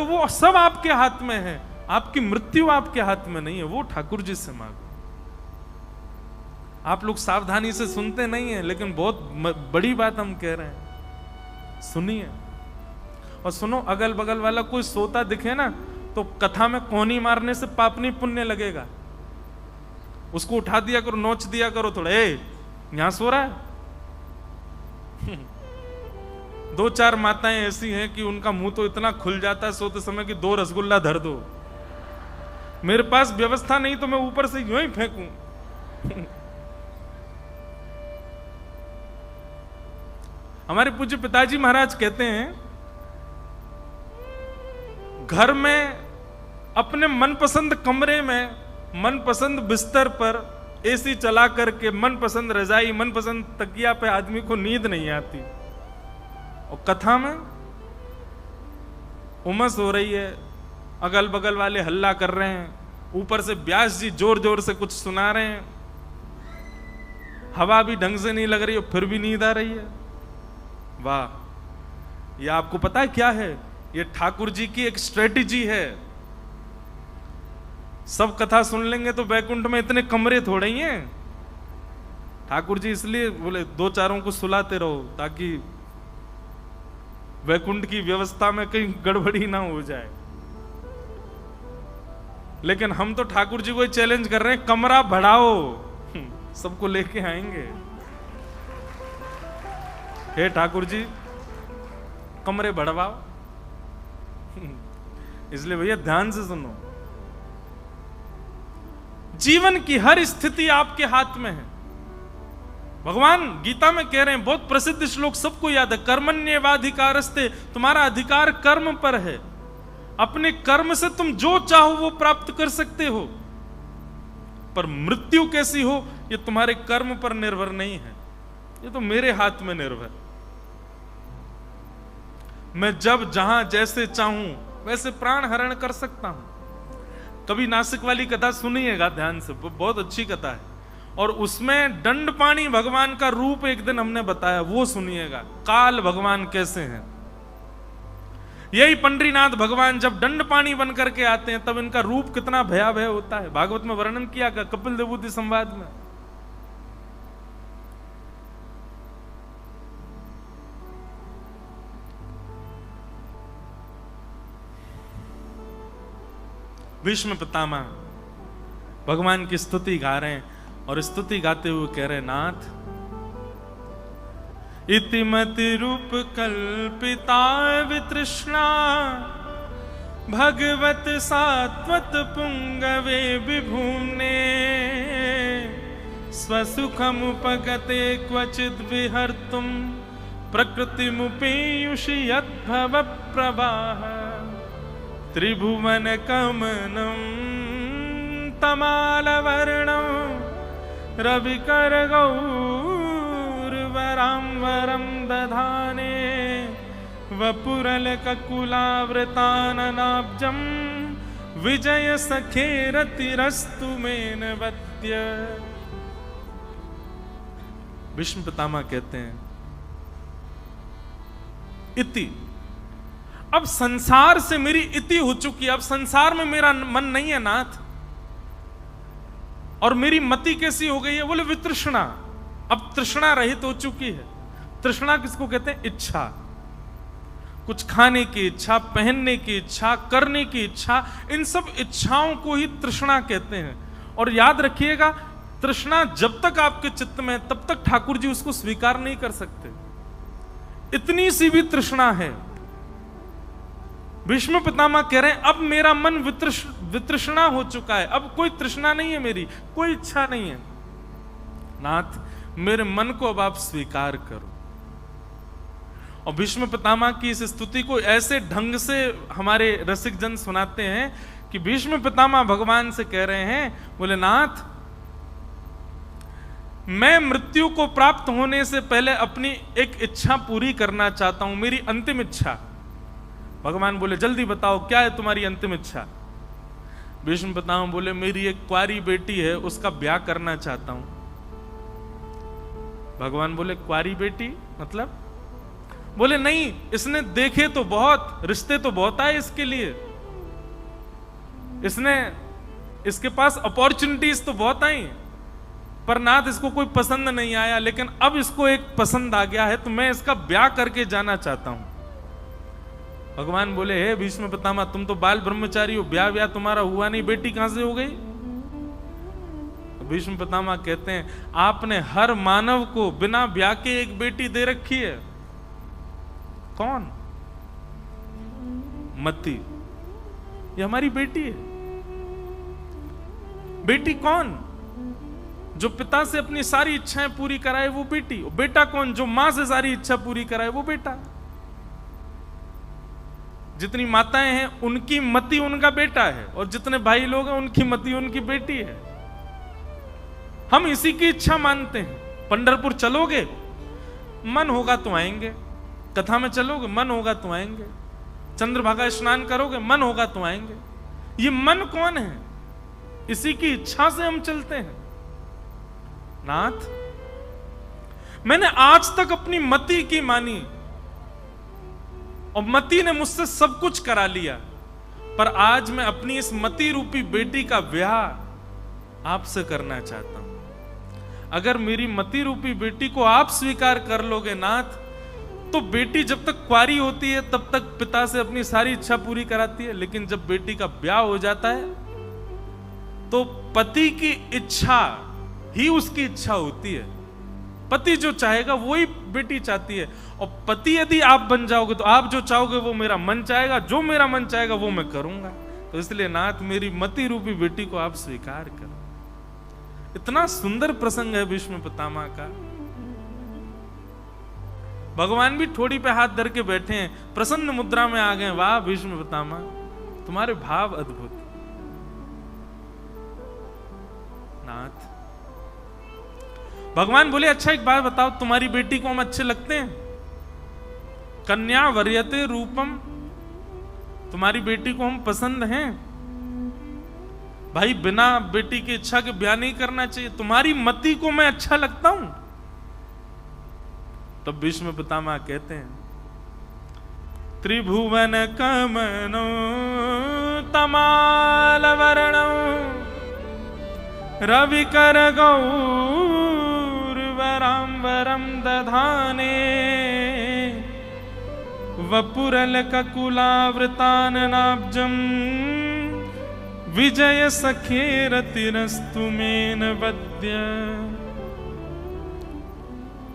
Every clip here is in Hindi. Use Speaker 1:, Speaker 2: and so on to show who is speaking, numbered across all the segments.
Speaker 1: वो सब आपके हाथ में है, आपकी मृत्यु आपके हाथ में नहीं है, वो ठाकुर जी से मांगो। आप लोग सावधानी से सुनते नहीं है, लेकिन बहुत बड़ी बात हम कह रहे हैं, सुनिए। और सुनो, अगल बगल वाला कोई सोता दिखे ना, तो कथा में कोहनी मारने से पाप नहीं पुण्य लगेगा। उसको उठा दिया करो, नोच दिया करो थोड़ा, यहां सो रहा है। दो चार माताएं ऐसी हैं कि उनका मुंह तो इतना खुल जाता है सोते समय कि 2 रसगुल्ला धर दो। मेरे पास व्यवस्था नहीं तो मैं ऊपर से यूं ही फेंकूं। हमारे पूज्य पिताजी महाराज कहते हैं, घर में अपने मनपसंद कमरे में मनपसंद बिस्तर पर एसी चला करके मनपसंद रजाई मनपसंद तकिया पे आदमी को नींद नहीं आती, और कथा में उमस हो रही है, अगल बगल वाले हल्ला कर रहे हैं, ऊपर से व्यास जी जोर जोर से कुछ सुना रहे हैं, हवा भी ढंग से नहीं लग रही और फिर भी नींद आ रही है। वाह! ये आपको पता है क्या है? ये ठाकुर जी की एक स्ट्रेटेजी है। सब कथा सुन लेंगे तो वैकुंठ में इतने कमरे थोड़े ही हैं। ठाकुर जी इसलिए बोले 2-4 को सुलाते रहो, ताकि वैकुंठ की व्यवस्था में कहीं गड़बड़ी ना हो जाए। लेकिन हम तो ठाकुर जी को चैलेंज कर रहे हैं, कमरा बढ़ाओ, सबको लेके आएंगे। हे ठाकुर जी, कमरे बढ़वाओ। इसलिए भैया ध्यान से सुनो, जीवन की हर स्थिति आपके हाथ में है। भगवान गीता में कह रहे हैं, बहुत प्रसिद्ध श्लोक सबको याद है, कर्मण्येवाधिकारस्ते, तुम्हारा अधिकार कर्म पर है। अपने कर्म से तुम जो चाहो वो प्राप्त कर सकते हो, पर मृत्यु कैसी हो ये तुम्हारे कर्म पर निर्भर नहीं है, ये तो मेरे हाथ में निर्भर। मैं जब जहां जैसे चाहूं वैसे प्राण हरण कर सकता हूं। कभी नासिक वाली कथा सुनिएगा ध्यान से, बहुत अच्छी कथा है, और उसमें दंडपाणी भगवान का रूप एक दिन हमने बताया, वो सुनिएगा, काल भगवान कैसे हैं। यही पंडरीनाथ भगवान जब दंडपाणी बन करके आते हैं तब इनका रूप कितना भयावह होता है। भागवत में वर्णन किया गया, कपिल देवभूति संवाद में। भीष्म पितामह भगवान की स्तुति गा रहे हैं, और स्तुति गाते हुए कह रहे, नाथ इतिमति रूप कल्पिता वितृष्णा भगवत सात्वत पुंगवे विभूम्ने स्वसुखमुपगते क्वचिद् विहर्तुं प्रकृतिमुपेयुषि यद्भव प्रवाह त्रिभुवन कमनं तमालवर्णं रविकर गौरवराम्बरं दधाने वपुरलककुलावृताननाब्जं विजय सखेरतिरस्तु मेनवत्य। भीष्म पितामह कहते हैं, इति, अब संसार से मेरी इति हो चुकी है, अब संसार में मेरा मन नहीं है नाथ। और मेरी मति कैसी हो गई है? बोले वितृष्णा, अब तृष्णा रहित हो चुकी है। तृष्णा किसको कहते हैं? इच्छा, कुछ खाने की इच्छा, पहनने की इच्छा, करने की इच्छा, इन सब इच्छाओं को ही तृष्णा कहते हैं। और याद रखिएगा, तृष्णा जब तक आपके चित्त में तब तक ठाकुर जी उसको स्वीकार नहीं कर सकते। इतनी सी भी तृष्णा है। भीष्म पितामह कह रहे हैं, अब मेरा मन वितृष्णा हो चुका है, अब कोई तृष्णा नहीं है, मेरी कोई इच्छा नहीं है। नाथ, मेरे मन को अब आप स्वीकार करो। और भीष्म पितामह की इस स्तुति को ऐसे ढंग से हमारे रसिक जन सुनाते हैं कि भीष्म पितामह भगवान से कह रहे हैं, बोले नाथ, मैं मृत्यु को प्राप्त होने से पहले अपनी एक इच्छा पूरी करना चाहता हूं, मेरी अंतिम इच्छा। भगवान बोले, जल्दी बताओ क्या है तुम्हारी अंतिम इच्छा? भीष्म पितामह बोले, मेरी एक कुंवारी बेटी है, उसका ब्याह करना चाहता हूं। भगवान बोले कुंवारी बेटी मतलब? बोले नहीं, इसने देखे तो बहुत, रिश्ते तो बहुत आए इसके लिए, इसके पास अपॉर्चुनिटीज तो बहुत आई, पर नाथ इसको कोई पसंद नहीं आया, लेकिन अब इसको एक पसंद आ गया है, तो मैं इसका ब्याह करके जाना चाहता हूं। भगवान बोले हे भीष्म पितामह, तुम तो बाल ब्रह्मचारी हो, ब्याह तुम्हारा हुआ नहीं, बेटी कहां से हो गई? भीष्म पितामह कहते हैं आपने हर मानव को बिना ब्याह के एक बेटी दे रखी है। कौन? मती, ये हमारी बेटी है। बेटी कौन? जो पिता से अपनी सारी इच्छाएं पूरी कराए वो बेटी। बेटा कौन? जो मां से सारी इच्छा पूरी कराए वो बेटा। जितनी माताएं हैं उनकी मती उनका बेटा है, और जितने भाई लोग हैं उनकी मती उनकी बेटी है। हम इसी की इच्छा मानते हैं। पंढरपुर चलोगे, मन होगा तो आएंगे। कथा में चलोगे, मन होगा तो आएंगे। चंद्रभागा स्नान करोगे, मन होगा तो आएंगे। ये मन कौन है? इसी की इच्छा से हम चलते हैं। नाथ, मैंने आज तक अपनी मति की मानी, और मति ने मुझसे सब कुछ करा लिया, पर आज मैं अपनी इस मति रूपी बेटी का ब्याह आपसे करना चाहता हूं। अगर मेरी मति रूपी बेटी को आप स्वीकार कर लोगे नाथ, तो बेटी जब तक कुंवारी होती है तब तक पिता से अपनी सारी इच्छा पूरी कराती है, लेकिन जब बेटी का ब्याह हो जाता है तो पति की इच्छा ही उसकी इच्छा होती है। पति जो चाहेगा वही बेटी चाहती है, और पति यदि आप बन जाओगे तो आप जो चाहोगे वो मेरा मन चाहेगा, जो मेरा मन चाहेगा वो मैं करूंगा। तो इसलिए नाथ, मेरी मति रूपी बेटी को आप स्वीकार करो। इतना सुंदर प्रसंग है भीष्म पितामह का। भगवान भी ठोड़ी पे हाथ धर के बैठे हैं, प्रसन्न मुद्रा में आ गए। वाह भीष्म पितामह, तुम्हारे भाव अद्भुत। नाथ, भगवान बोले अच्छा एक बात बताओ, तुम्हारी बेटी को हम अच्छे लगते हैं? कन्या वर्यते रूपम, तुम्हारी बेटी को हम पसंद हैं? भाई बिना बेटी की इच्छा के ब्याह नहीं करना चाहिए। तुम्हारी मति को मैं अच्छा लगता हूं? तब भीष्म पितामह कहते हैं त्रिभुवन कमनो तमाल वर्णो रविकर गौरवराम्बरम दधाने वपुरल ककुलावृताननाब्जम विजय सखेरतिरस्तु मेन वद्य।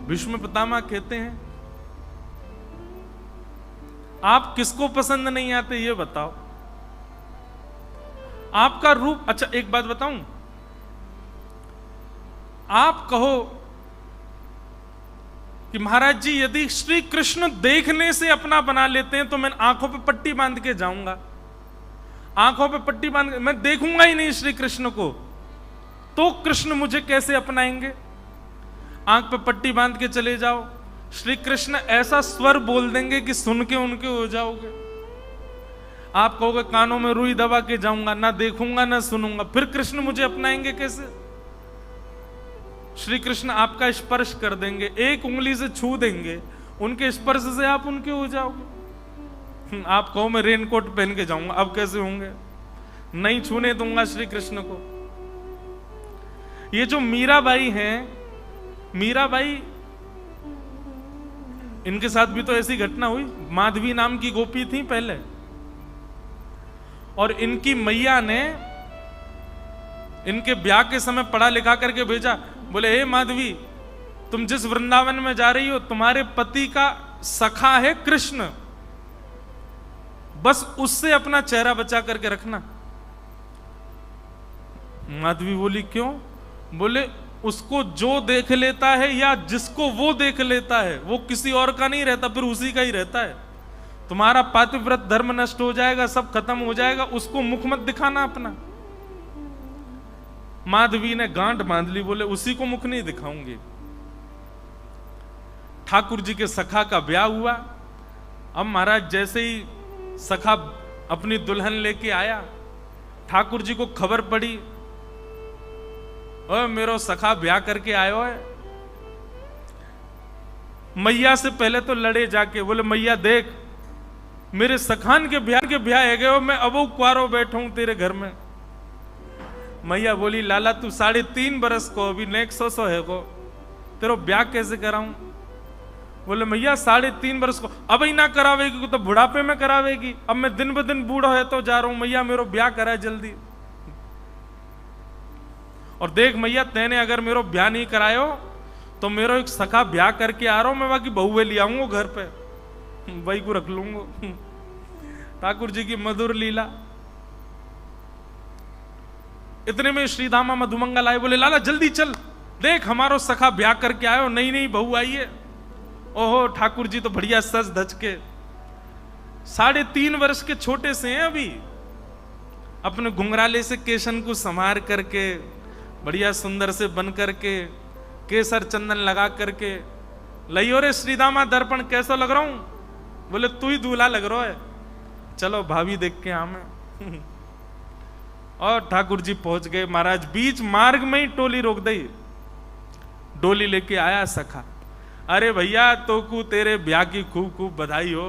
Speaker 1: भीष्म पितामह कहते हैं आप किसको पसंद नहीं आते ये बताओ? आपका रूप, अच्छा एक बात बताऊं, आप कहो कि महाराज जी यदि श्री कृष्ण देखने से अपना बना लेते हैं तो मैं आंखों पे पट्टी बांध के जाऊंगा। आंखों पे पट्टी बांध, मैं देखूंगा ही नहीं श्री कृष्ण को, तो कृष्ण मुझे कैसे अपनाएंगे? आंख पे पट्टी बांध के चले जाओ, श्री कृष्ण ऐसा स्वर बोल देंगे कि सुन के उनके हो जाओगे। आप कहोगे कानों में रुई दबा के जाऊंगा, ना देखूंगा ना सुनूंगा, फिर कृष्ण मुझे अपनाएंगे कैसे? श्री कृष्ण आपका स्पर्श कर देंगे, एक उंगली से छू देंगे, उनके स्पर्श से आप उनके हो जाओगे। आप कहो मैं रेनकोट पहन के जाऊंगा, अब कैसे होंगे? नहीं छूने दूंगा श्री कृष्ण को। ये जो मीराबाई हैं, मीराबाई, इनके साथ भी तो ऐसी घटना हुई। माधवी नाम की गोपी थी पहले, और इनकी मैया ने इनके ब्याह के समय पढ़ा लिखा करके भेजा। बोले हे माधवी, तुम जिस वृंदावन में जा रही हो तुम्हारे पति का सखा है कृष्ण, बस उससे अपना चेहरा बचा करके रखना। माधवी बोली क्यों? बोले उसको जो देख लेता है या जिसको वो देख लेता है वो किसी और का नहीं रहता, फिर उसी का ही रहता है। तुम्हारा पातिव्रत धर्म नष्ट हो जाएगा, सब खत्म हो जाएगा, उसको मुख मत दिखाना अपना। माधवी ने गांठ बांध ली, बोले उसी को मुख नहीं दिखाऊंगी। ठाकुर जी के सखा का ब्याह हुआ। अब महाराज जैसे ही सखा अपनी दुल्हन लेके आया, ठाकुर जी को खबर पड़ी, ओए मेरो सखा ब्याह करके आयो है। मैया से पहले तो लड़े जाके, बोले मैया देख मेरे सखान के ब्याह है गए, मैं अबो कुआरो बैठा हूं तेरे घर में। मैया बोली लाला तू 3.5 बरस को, अभी नेक्स्ट 100 है को, तेरा ब्याह कैसे कराऊं? बोले मैया 3.5 बरस को, अब ही ना करावेगी तो बुढ़ापे में करावेगी, अब मैं दिन ब दिन बूढ़ा है तो जा रहा हूं, मैया मेरा ब्याह करा जल्दी। और देख मैया तेने अगर मेरा ब्याह नहीं करायो तो मेरा एक सखा ब्याह करके आ रहा हूं, मैं बाकी बहुए ले आऊंगा घर पे, वही को रख लूंगा। ठाकुर जी की मधुर लीला। इतने में श्रीधामा मधुमंगल आए, बोले लाला जल्दी चल, देख हमारो सखा ब्याह करके आयो, नई नई बहू आई है। ओहो ठाकुर जी तो बढ़िया सज धज के, 3.5 वर्ष के छोटे से हैं अभी, अपने घुंघराले से केशन को संवार करके, बढ़िया सुंदर से बन करके, केसर चंदन लगा करके, लइयो रे श्रीदामा दर्पण कैसा लग रहा हूं? बोले तू ही दूल्हा लग रहा है, चलो भाभी देख के आमे। और ठाकुर जी पहुंच गए। महाराज बीच मार्ग में ही टोली रोक दी, डोली लेके आया सखा, अरे भैया तो को तेरे ब्याह की खूब खूब बधाई हो।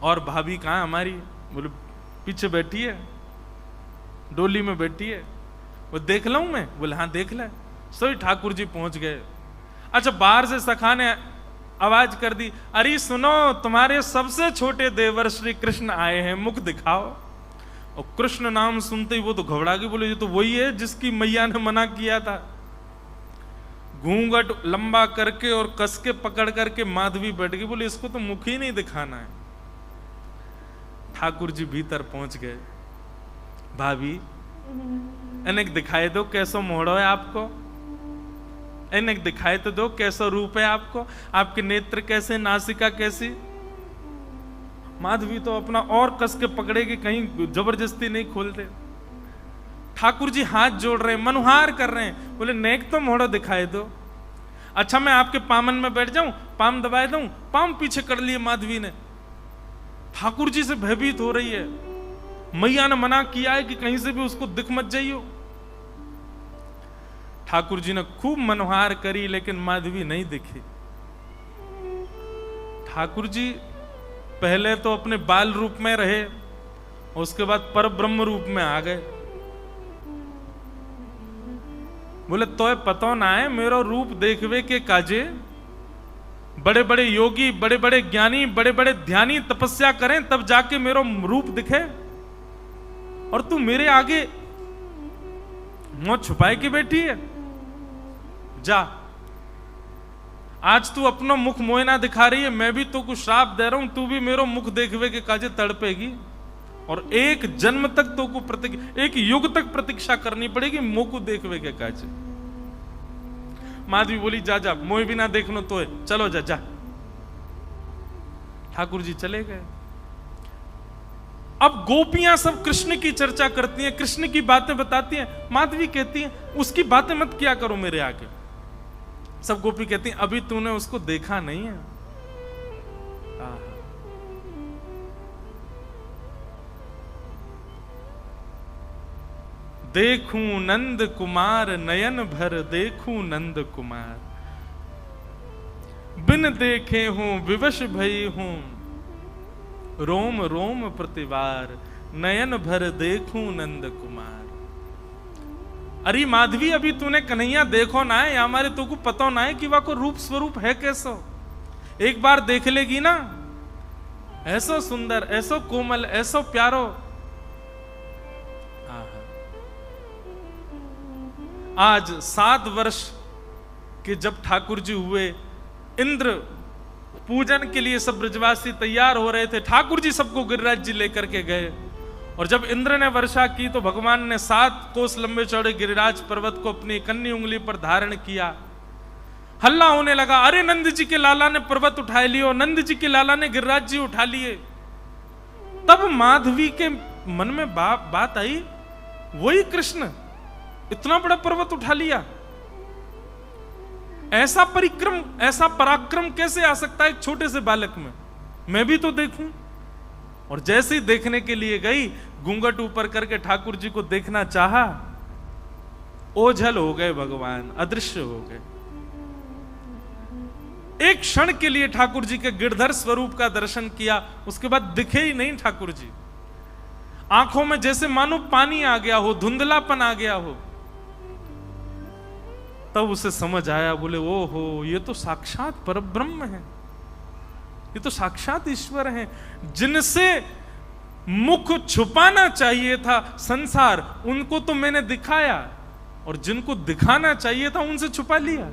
Speaker 1: और भाभी कहाँ हमारी? बोले पीछे बैठी है, डोली में बैठी है। वो देख लूं मैं? बोले हाँ देख ले। सोई ठाकुर जी पहुंच गए। अच्छा बाहर से सखा ने आवाज कर दी, अरे सुनो तुम्हारे सबसे छोटे देवर श्री कृष्ण आए हैं, मुख दिखाओ। और कृष्ण नाम सुनते ही वो तो घबरा गई, बोले ये तो वही है जिसकी मैया ने मना किया था। घूंघट लंबा करके और कस के पकड़ करके माधवी बैठ गई, बोले इसको तो मुख ही नहीं दिखाना है। ठाकुर जी भीतर पहुंच गए, भाभी इन्हें दिखाई दो कैसो मोड़ो है आपको, इन्हें दिखाई तो दो कैसा रूप है आपको, आपके नेत्र कैसे, नासिका कैसी। माधवी तो अपना और कस के पकड़ेगी, कहीं जबरदस्ती नहीं खोलते। ठाकुर जी हाथ जोड़ रहे हैं, मनुहार कर रहे हैं, बोले नेक तो मोड़ो दिखाई दो। अच्छा मैं आपके पामन में बैठ जाऊं, पाम दबाए दूं? पाम पीछे कर लिए माधवी ने। ठाकुर जी से भयभीत हो रही है, मैया ने मना किया है कि कहीं से भी उसको दिख मत जाइयो। ठाकुर जी ने खूब मनोहार करी लेकिन माधवी नहीं दिखी। ठाकुर जी पहले तो अपने बाल रूप में रहे, उसके बाद पर ब्रह्म रूप में आ गए। बोले तो पतो ना है मेरो रूप देखवे के काजे, बड़े बड़े योगी, बड़े बड़े ज्ञानी, बड़े बड़े ध्यानी तपस्या करें तब जाके मेरो रूप दिखे, और तू मेरे आगे मुंह छुपाए के बैठी है। जा आज तू अपना मुख मोयना दिखा रही है, मैं भी तो कुछ श्राप दे रहा हूं, तू भी मेरो मुख देखवे के काजे तड़पेगी, और एक जन्म तक तो को एक युग तक प्रतीक्षा करनी पड़ेगी मुंह को देखवे के काजे। माधवी बोली जा जा, मोह भी ना देखनो तो है, चलो जा जा। ठाकुर जी चले गए। अब गोपियां सब कृष्ण की चर्चा करती हैं, कृष्ण की बातें बताती हैं। माधवी कहती है उसकी बातें मत किया करो मेरे आगे। सब गोपी कहती हैं अभी तूने उसको देखा नहीं है। देखूं नंद कुमार नयन भर, देखूं नंद कुमार बिन देखे हूं विवश भई हूं, रोम रोम प्रतिवार नयन भर देखूं नंद कुमार। अरे माधवी अभी तूने कन्हैया देखो ना है, या हमारे तो को पता ना है कि वह को रूप स्वरूप है कैसो। एक बार देख लेगी ना, ऐसो सुंदर, ऐसो कोमल, ऐसो प्यारो। आज 7 वर्ष के जब ठाकुर जी हुए, इंद्र पूजन के लिए सब ब्रजवासी तैयार हो रहे थे। ठाकुर जी सबको गिरिराज जी लेकर के गए, और जब इंद्र ने वर्षा की तो भगवान ने 7 कोस लंबे चौड़े गिरिराज पर्वत को अपनी कन्नी उंगली पर धारण किया। हल्ला होने लगा, अरे नंद जी के लाला ने पर्वत उठा लियो, नंद जी के लाला ने गिरिराज जी उठा लिए। तब माधवी के मन में बात आई, वही कृष्ण इतना बड़ा पर्वत उठा लिया, ऐसा परिक्रम, ऐसा पराक्रम कैसे आ सकता है एक छोटे से बालक में? मैं भी तो देखूं। और जैसे ही देखने के लिए गई, घूंघट ऊपर करके ठाकुर जी को देखना चाहा, ओझल हो गए भगवान, अदृश्य हो गए। एक क्षण के लिए ठाकुर जी के गिरधर स्वरूप का दर्शन किया, उसके बाद दिखे ही नहीं ठाकुर जी। आंखों में जैसे मानो पानी आ गया हो, धुंधलापन आ गया हो। तब उसे समझ आया, बोले ओहो, ये तो साक्षात परब्रह्म है, ये तो साक्षात ईश्वर हैं, जिनसे मुख छुपाना चाहिए था संसार, उनको तो मैंने दिखाया, और जिनको दिखाना चाहिए था उनसे छुपा लिया।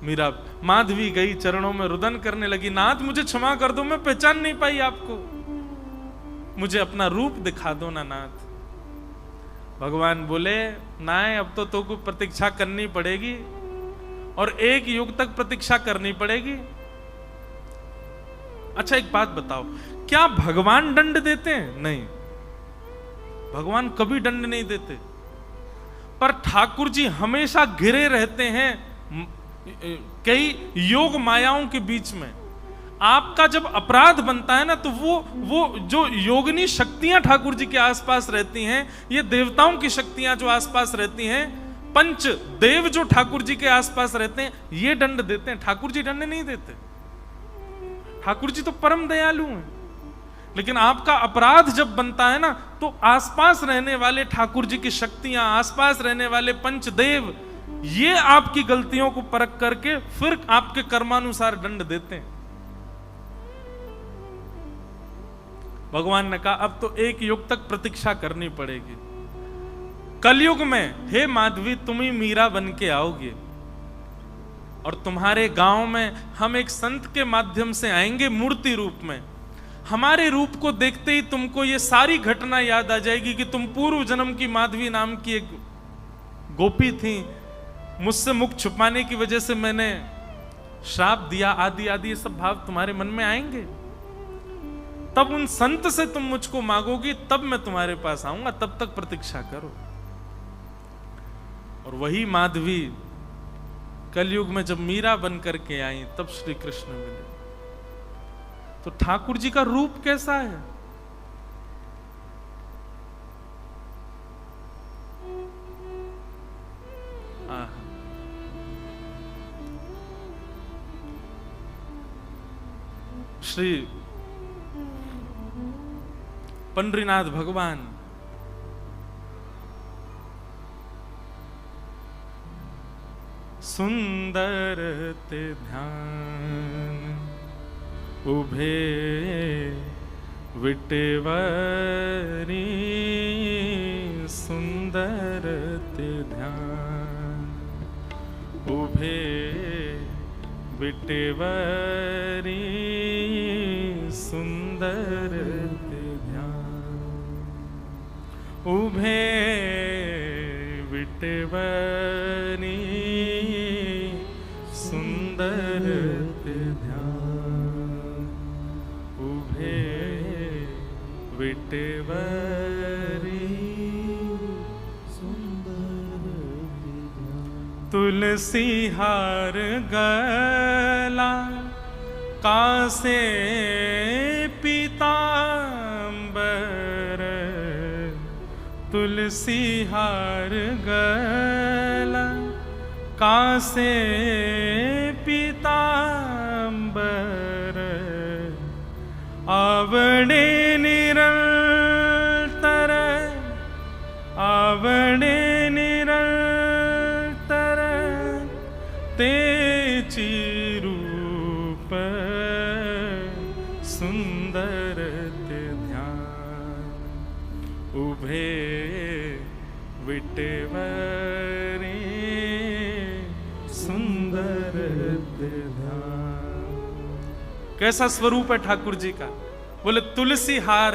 Speaker 1: मीरा माधवी गई, चरणों में रुदन करने लगी, नाथ मुझे क्षमा कर दो, मैं पहचान नहीं पाई आपको, मुझे अपना रूप दिखा दो ना नाथ। भगवान बोले, नाय अब तो तुमको प्रतीक्षा करनी पड़ेगी, और 1 युग तक प्रतीक्षा करनी पड़ेगी। अच्छा एक बात बताओ, क्या भगवान दंड देते हैं? नहीं, भगवान कभी दंड नहीं देते, पर ठाकुर जी हमेशा घिरे रहते हैं कई योग मायाओं के बीच में। आपका जब अपराध बनता है ना, तो वो जो योगिनी शक्तियां ठाकुर जी के आसपास रहती हैं, ये देवताओं की शक्तियां जो आसपास रहती हैं, पंच देव जो ठाकुर जी के आसपास रहते हैं, ये दंड देते हैं। ठाकुर जी दंड नहीं देते, ठाकुर जी तो परम दयालु हैं। लेकिन आपका अपराध जब बनता है ना, तो आसपास रहने वाले ठाकुर जी की शक्तियां, आसपास रहने वाले पंचदेव, ये आपकी गलतियों को परख करके फिर आपके कर्मानुसार दंड देते हैं। भगवान ने कहा अब तो 1 युग तक प्रतीक्षा करनी पड़ेगी। कलयुग में हे माधवी तुम ही मीरा बन के आओगे, और तुम्हारे गांव में हम एक संत के माध्यम से आएंगे मूर्ति रूप में। हमारे रूप को देखते ही तुमको ये सारी घटना याद आ जाएगी कि तुम पूर्व जन्म की माधवी नाम की एक गोपी थी, मुझसे मुख छुपाने की वजह से मैंने श्राप दिया, आदि आदि, ये सब भाव तुम्हारे मन में आएंगे। तब उन संत से तुम मुझको मांगोगी, तब मैं तुम्हारे पास आऊंगा, तब तक प्रतीक्षा करो। और वही माधवी कलयुग में जब मीरा बन करके आई, तब श्री कृष्ण मिले। तो ठाकुर जी का रूप कैसा है? श्री पंडरीनाथ भगवान सुंदर ते ध्यान उभे विटेवरी, सुंदर ते ध्यान उभे विटेवरी, सुंदर ते ध्यान उभे विटेवरी, सुंदर ते ध्यान उभे विटेवरी, सुंदर ते ध्यान। तुलसी हार गला कासे पीतांबर, तुलसी हार गला कासे पीतांबर, आवड़े निरंतर, आवड़े निरंतर, तेची रूप सुंदर ते ध्यान उभे विटेवरी, सुंदर ते ध्यान। कैसा स्वरूप है ठाकुर जी का? बोले तुलसी हार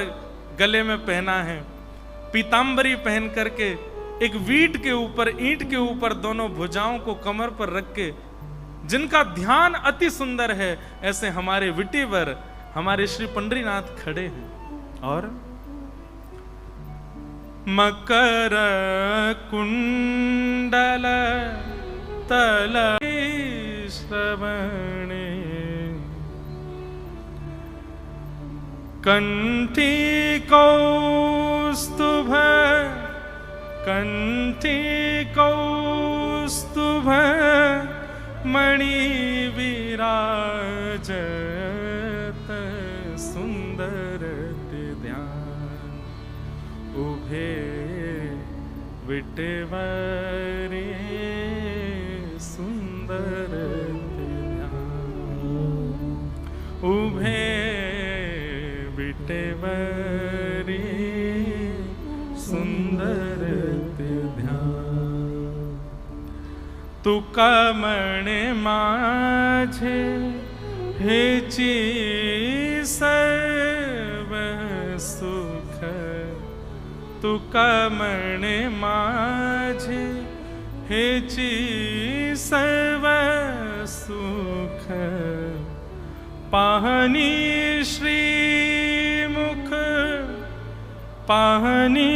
Speaker 1: गले में पहना है, पीतांबरी पहन करके एक वीट के ऊपर, ईंट के ऊपर दोनों भुजाओं को कमर पर रख के, जिनका ध्यान अति सुंदर है, ऐसे हमारे विटेवर, हमारे श्री पंडरीनाथ खड़े हैं। और मकर कुंडल तल श्रवणे, कंठी कौस्तुभ, कंठी कौस्तुभ मणि विराजत सुंदर ध्यान उभे विटेवरे सुंदर ध्यान उभे विटेवरे सुंदर ध्यान तुका मणे माझे हेची सर्व सुख तुका मणे माझे हेची सर्व सुख पाहनी श्रीमुख पाहनी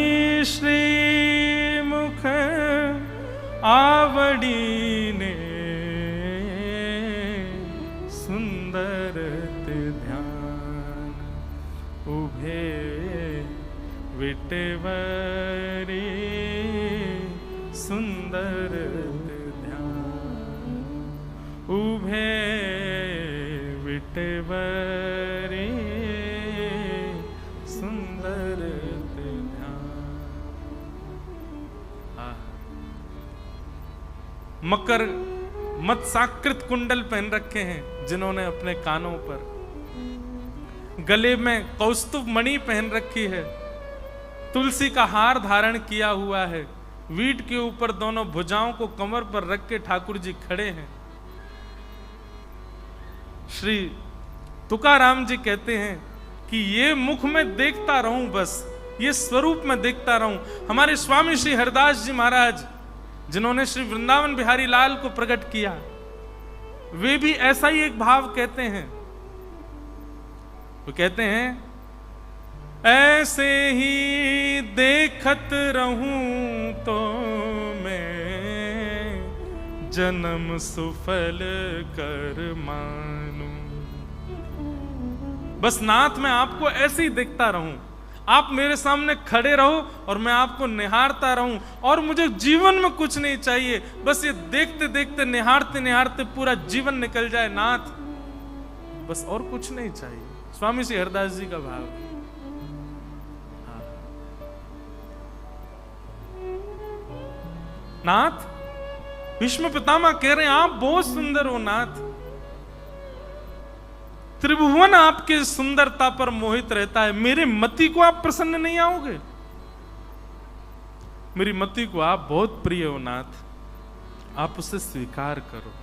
Speaker 1: श्रीमुख आवडीने सुंदर ध्यान उभे विटेवरे सुंदर ध्यान उभे विटेवरे सुंदर मकर मत्स्याकृत कुंडल पहन रखे हैं जिन्होंने अपने कानों पर, गले में कौस्तुभ मणि पहन रखी है, तुलसी का हार धारण किया हुआ है, वीट के ऊपर दोनों भुजाओं को कमर पर रख के ठाकुर जी खड़े हैं। श्री तुकाराम जी कहते हैं कि ये मुख में देखता रहूं, बस ये स्वरूप में देखता रहूं। हमारे स्वामी श्री हरदास जी महाराज जिन्होंने श्री वृंदावन बिहारी लाल को प्रकट किया, वे भी ऐसा ही एक भाव कहते हैं। वो कहते हैं ऐसे ही देखत रहूं तो मैं जन्म सुफल कर मानूं। बस नाथ मैं आपको ऐसे ही देखता रहूं, आप मेरे सामने खड़े रहो और मैं आपको निहारता रहूं, और मुझे जीवन में कुछ नहीं चाहिए, बस ये देखते देखते निहारते निहारते पूरा जीवन निकल जाए नाथ, बस और कुछ नहीं चाहिए। स्वामी श्री हरदास जी का भाव। नाथ भीष्म पितामह कह रहे हैं आप बहुत सुंदर हो नाथ, त्रिभुवन आपके सुंदरता पर मोहित रहता है, मेरे मति को आप प्रसन्न नहीं आओगे? मेरी मति को आप बहुत प्रिय हो नाथ, आप उसे स्वीकार करो।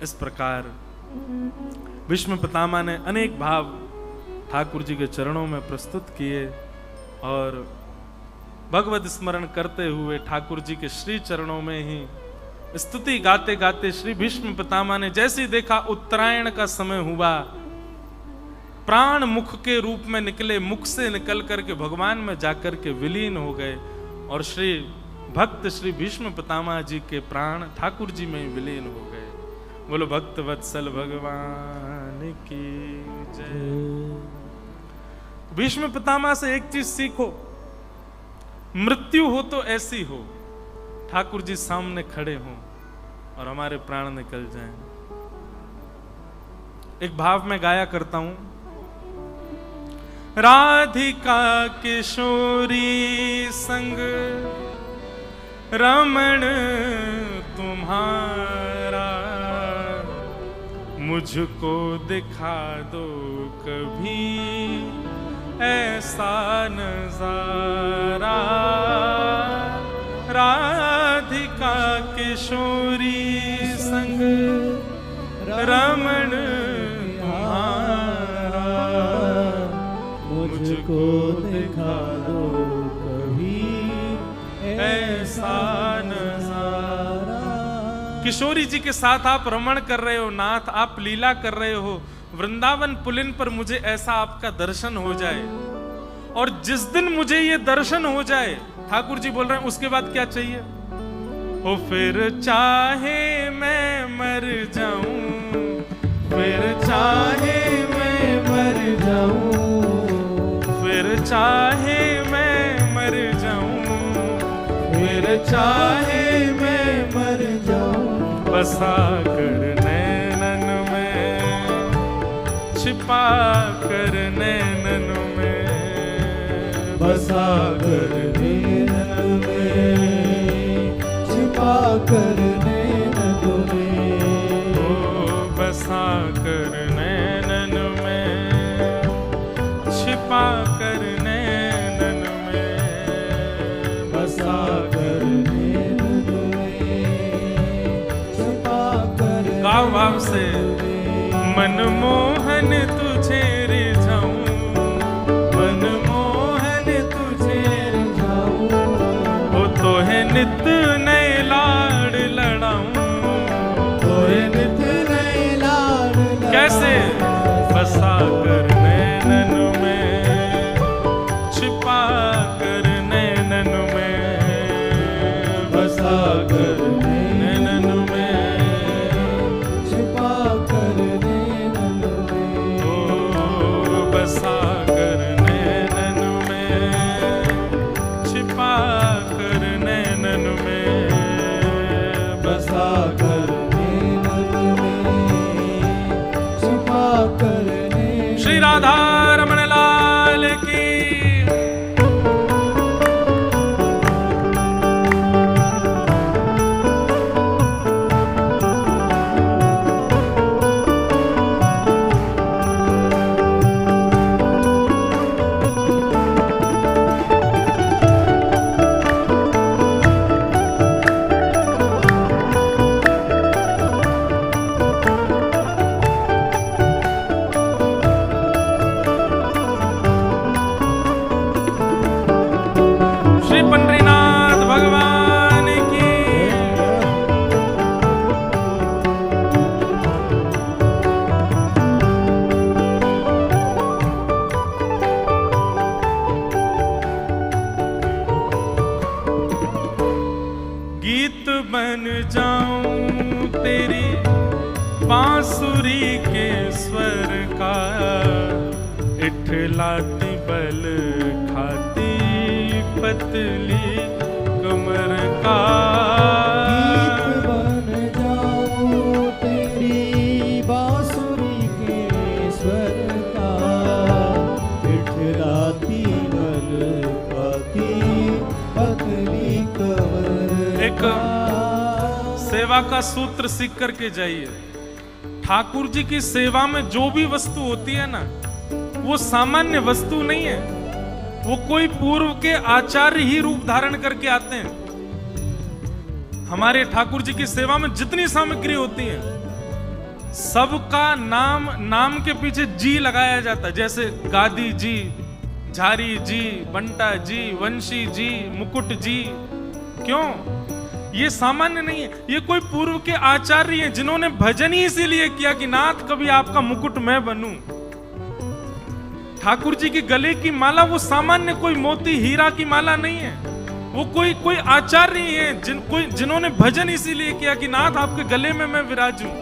Speaker 1: इस प्रकार भीष्म पितामह ने अनेक भाव ठाकुर जी के चरणों में प्रस्तुत किए, और भगवत स्मरण करते हुए ठाकुर जी के श्री चरणों में ही स्तुति गाते गाते श्री भीष्म पितामह ने जैसे ही देखा उत्तरायण का समय हुआ, प्राण मुख के रूप में निकले, मुख से निकल करके भगवान में जाकर के विलीन हो गए, और श्री भक्त श्री भीष्म पितामह जी के प्राण ठाकुर जी में विलीन हो गए। बोलो भक्त वत्सल भगवान की जय। भीष्म पितामह से एक चीज सीखो, मृत्यु हो तो ऐसी हो, ठाकुर जी सामने खड़े हों और हमारे प्राण निकल जाएं। एक भाव में गाया करता हूं, राधिका किशोरी संग रमण तुम्हारा, मुझको दिखा दो कभी ऐसा नजारा। राधिका किशोरी संग रमण तुम्हारा, मुझको दिखा दो कभी ऐसा नजारा। किशोरी जी के साथ आप रमण कर रहे हो नाथ, आप लीला कर रहे हो, वृंदावन पुलिन पर मुझे ऐसा आपका दर्शन हो जाए, और जिस दिन मुझे ये दर्शन हो जाए, ठाकुर जी बोल रहे हैं उसके बाद क्या चाहिए? ओ फिर चाहे मैं मर जाऊं, फिर चाहे मैं मर जाऊं, फिर चाहे मैं मर जाऊं, फिर चाहे मैं मर जाऊं, बसा कर नैनन में, छिपा कर नैनन में,
Speaker 2: बसा कर नैनन में, छिपा कर नैनन में,
Speaker 1: ओ बसा कर नैनन में, छिपा कर नैनन में,
Speaker 2: बसा कर नैनन में, छिपा कर।
Speaker 1: गाओ भाव से। मनमोहन तुझे रिझाऊं, मनमोहन तुझे
Speaker 2: जाऊं,
Speaker 1: वो तो है नित नए लाड़ लड़ाऊं,
Speaker 2: तोरे नित नए लाड लड़ाऊं।
Speaker 1: कैसे? बसा कर नैनन में, छिपा कर नैनन में,
Speaker 2: बसा कर
Speaker 1: नैनन में,
Speaker 2: छिपा कर नैनन में,
Speaker 1: ओ बसा कर नैनन में, छिपा कर नैनन में,
Speaker 2: बसा कर नैनन में, छिपा कर नैनन।
Speaker 1: श्री राधा रमण लाल की। श्री पंडरीनाथ भगवान की। गीत बन जाऊं तेरी बांसुरी के स्वर का, इठलाती बल खाती पतली कमर का।
Speaker 2: गीत बन जाऊं तेरी बांसुरी के स्वर का, इठलाती बल खाती पतली कमर
Speaker 1: एक
Speaker 2: का।
Speaker 1: सेवा का सूत्र सीख करके जाइए। ठाकुर जी की सेवा में जो भी वस्तु होती है ना, वो सामान्य वस्तु नहीं है, वो कोई पूर्व के आचार्य ही रूप धारण करके आते हैं। हमारे ठाकुर जी की सेवा में जितनी सामग्री होती है, सबका नाम के पीछे जी लगाया जाता है। जैसे गादी जी, झारी जी, बंटा जी, वंशी जी, मुकुट जी। क्यों? ये सामान्य नहीं है, ये कोई पूर्व के आचार्य हैं जिन्होंने भजन ही इसीलिए किया कि नाथ कभी आपका मुकुट मैं बनूं। ठाकुर जी के गले की माला वो सामान्य कोई मोती हीरा की माला नहीं है, वो कोई आचार्य हैं जिन्होंने भजन इसीलिए किया कि नाथ आपके गले में मैं विराजूं।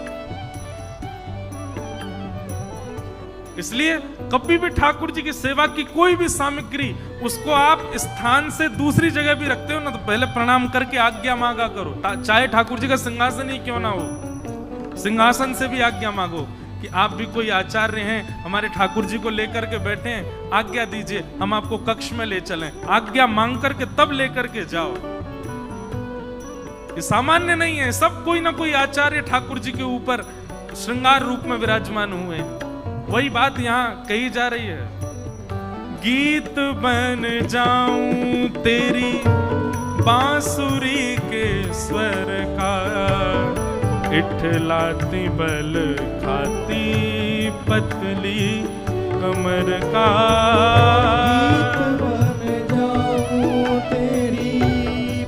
Speaker 1: इसलिए कभी भी ठाकुर जी की सेवा की कोई भी सामग्री, उसको आप स्थान से दूसरी जगह भी रखते हो ना, तो पहले प्रणाम करके आज्ञा मांगा करो। चाहे ठाकुर जी का सिंहासन ही क्यों ना हो, सिंहासन से भी आज्ञा मांगो कि आप भी कोई आचार्य हैं, हमारे ठाकुर जी को लेकर के बैठे हैं, आज्ञा दीजिए हम आपको कक्ष में ले चलें। आज्ञा मांग करके तब लेकर के जाओ। ये सामान्य नहीं है, सब कोई ना कोई आचार्य ठाकुर जी के ऊपर श्रृंगार रूप में विराजमान हुए हैं। वही बात यहाँ कही जा रही है। गीत बन जाऊं तेरी बांसुरी के स्वर का, इठलाती बल खाती पतली कमर का।
Speaker 2: गीत बन जाऊं तेरी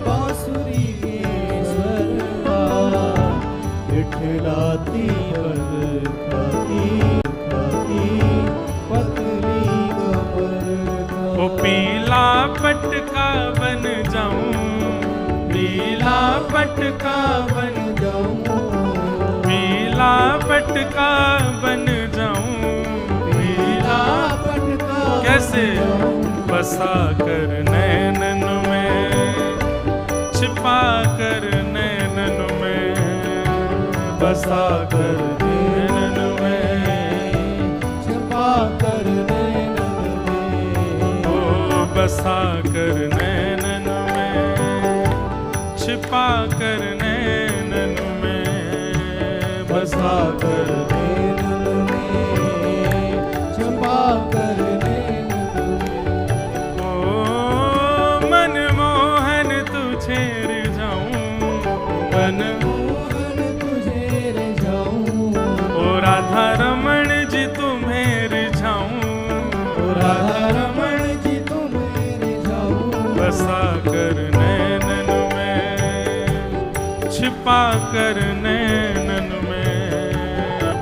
Speaker 2: बांसुरी के स्वर का, इठलाती बल खाती पतली कमर का।
Speaker 1: वो पीला पटका बन जाऊं, पीला पटका बन
Speaker 2: जाऊं,
Speaker 1: पीला पटका बन जाऊं,
Speaker 2: पीला पटका
Speaker 1: कैसे? बसा कर नैनन में, छिपा कर नैनन में, बसा कर नैनन में,
Speaker 2: छिपा कर नैनन में,
Speaker 1: ओ बसा कर नैनन में, छिपा कर नैनन में, बसा कर
Speaker 2: नैनन में, छिपा कर नैनन में।
Speaker 1: ओ मनमोहन तुझे रिझाऊं,
Speaker 2: मोहन तुझे रिझाऊं,
Speaker 1: ओ राधा रमण जी तुम्हें रिझाऊं,
Speaker 2: राधा रमण जी तुम्हें रिझाऊं,
Speaker 1: बसा कर नैनन में, छिपा कर नैनन में,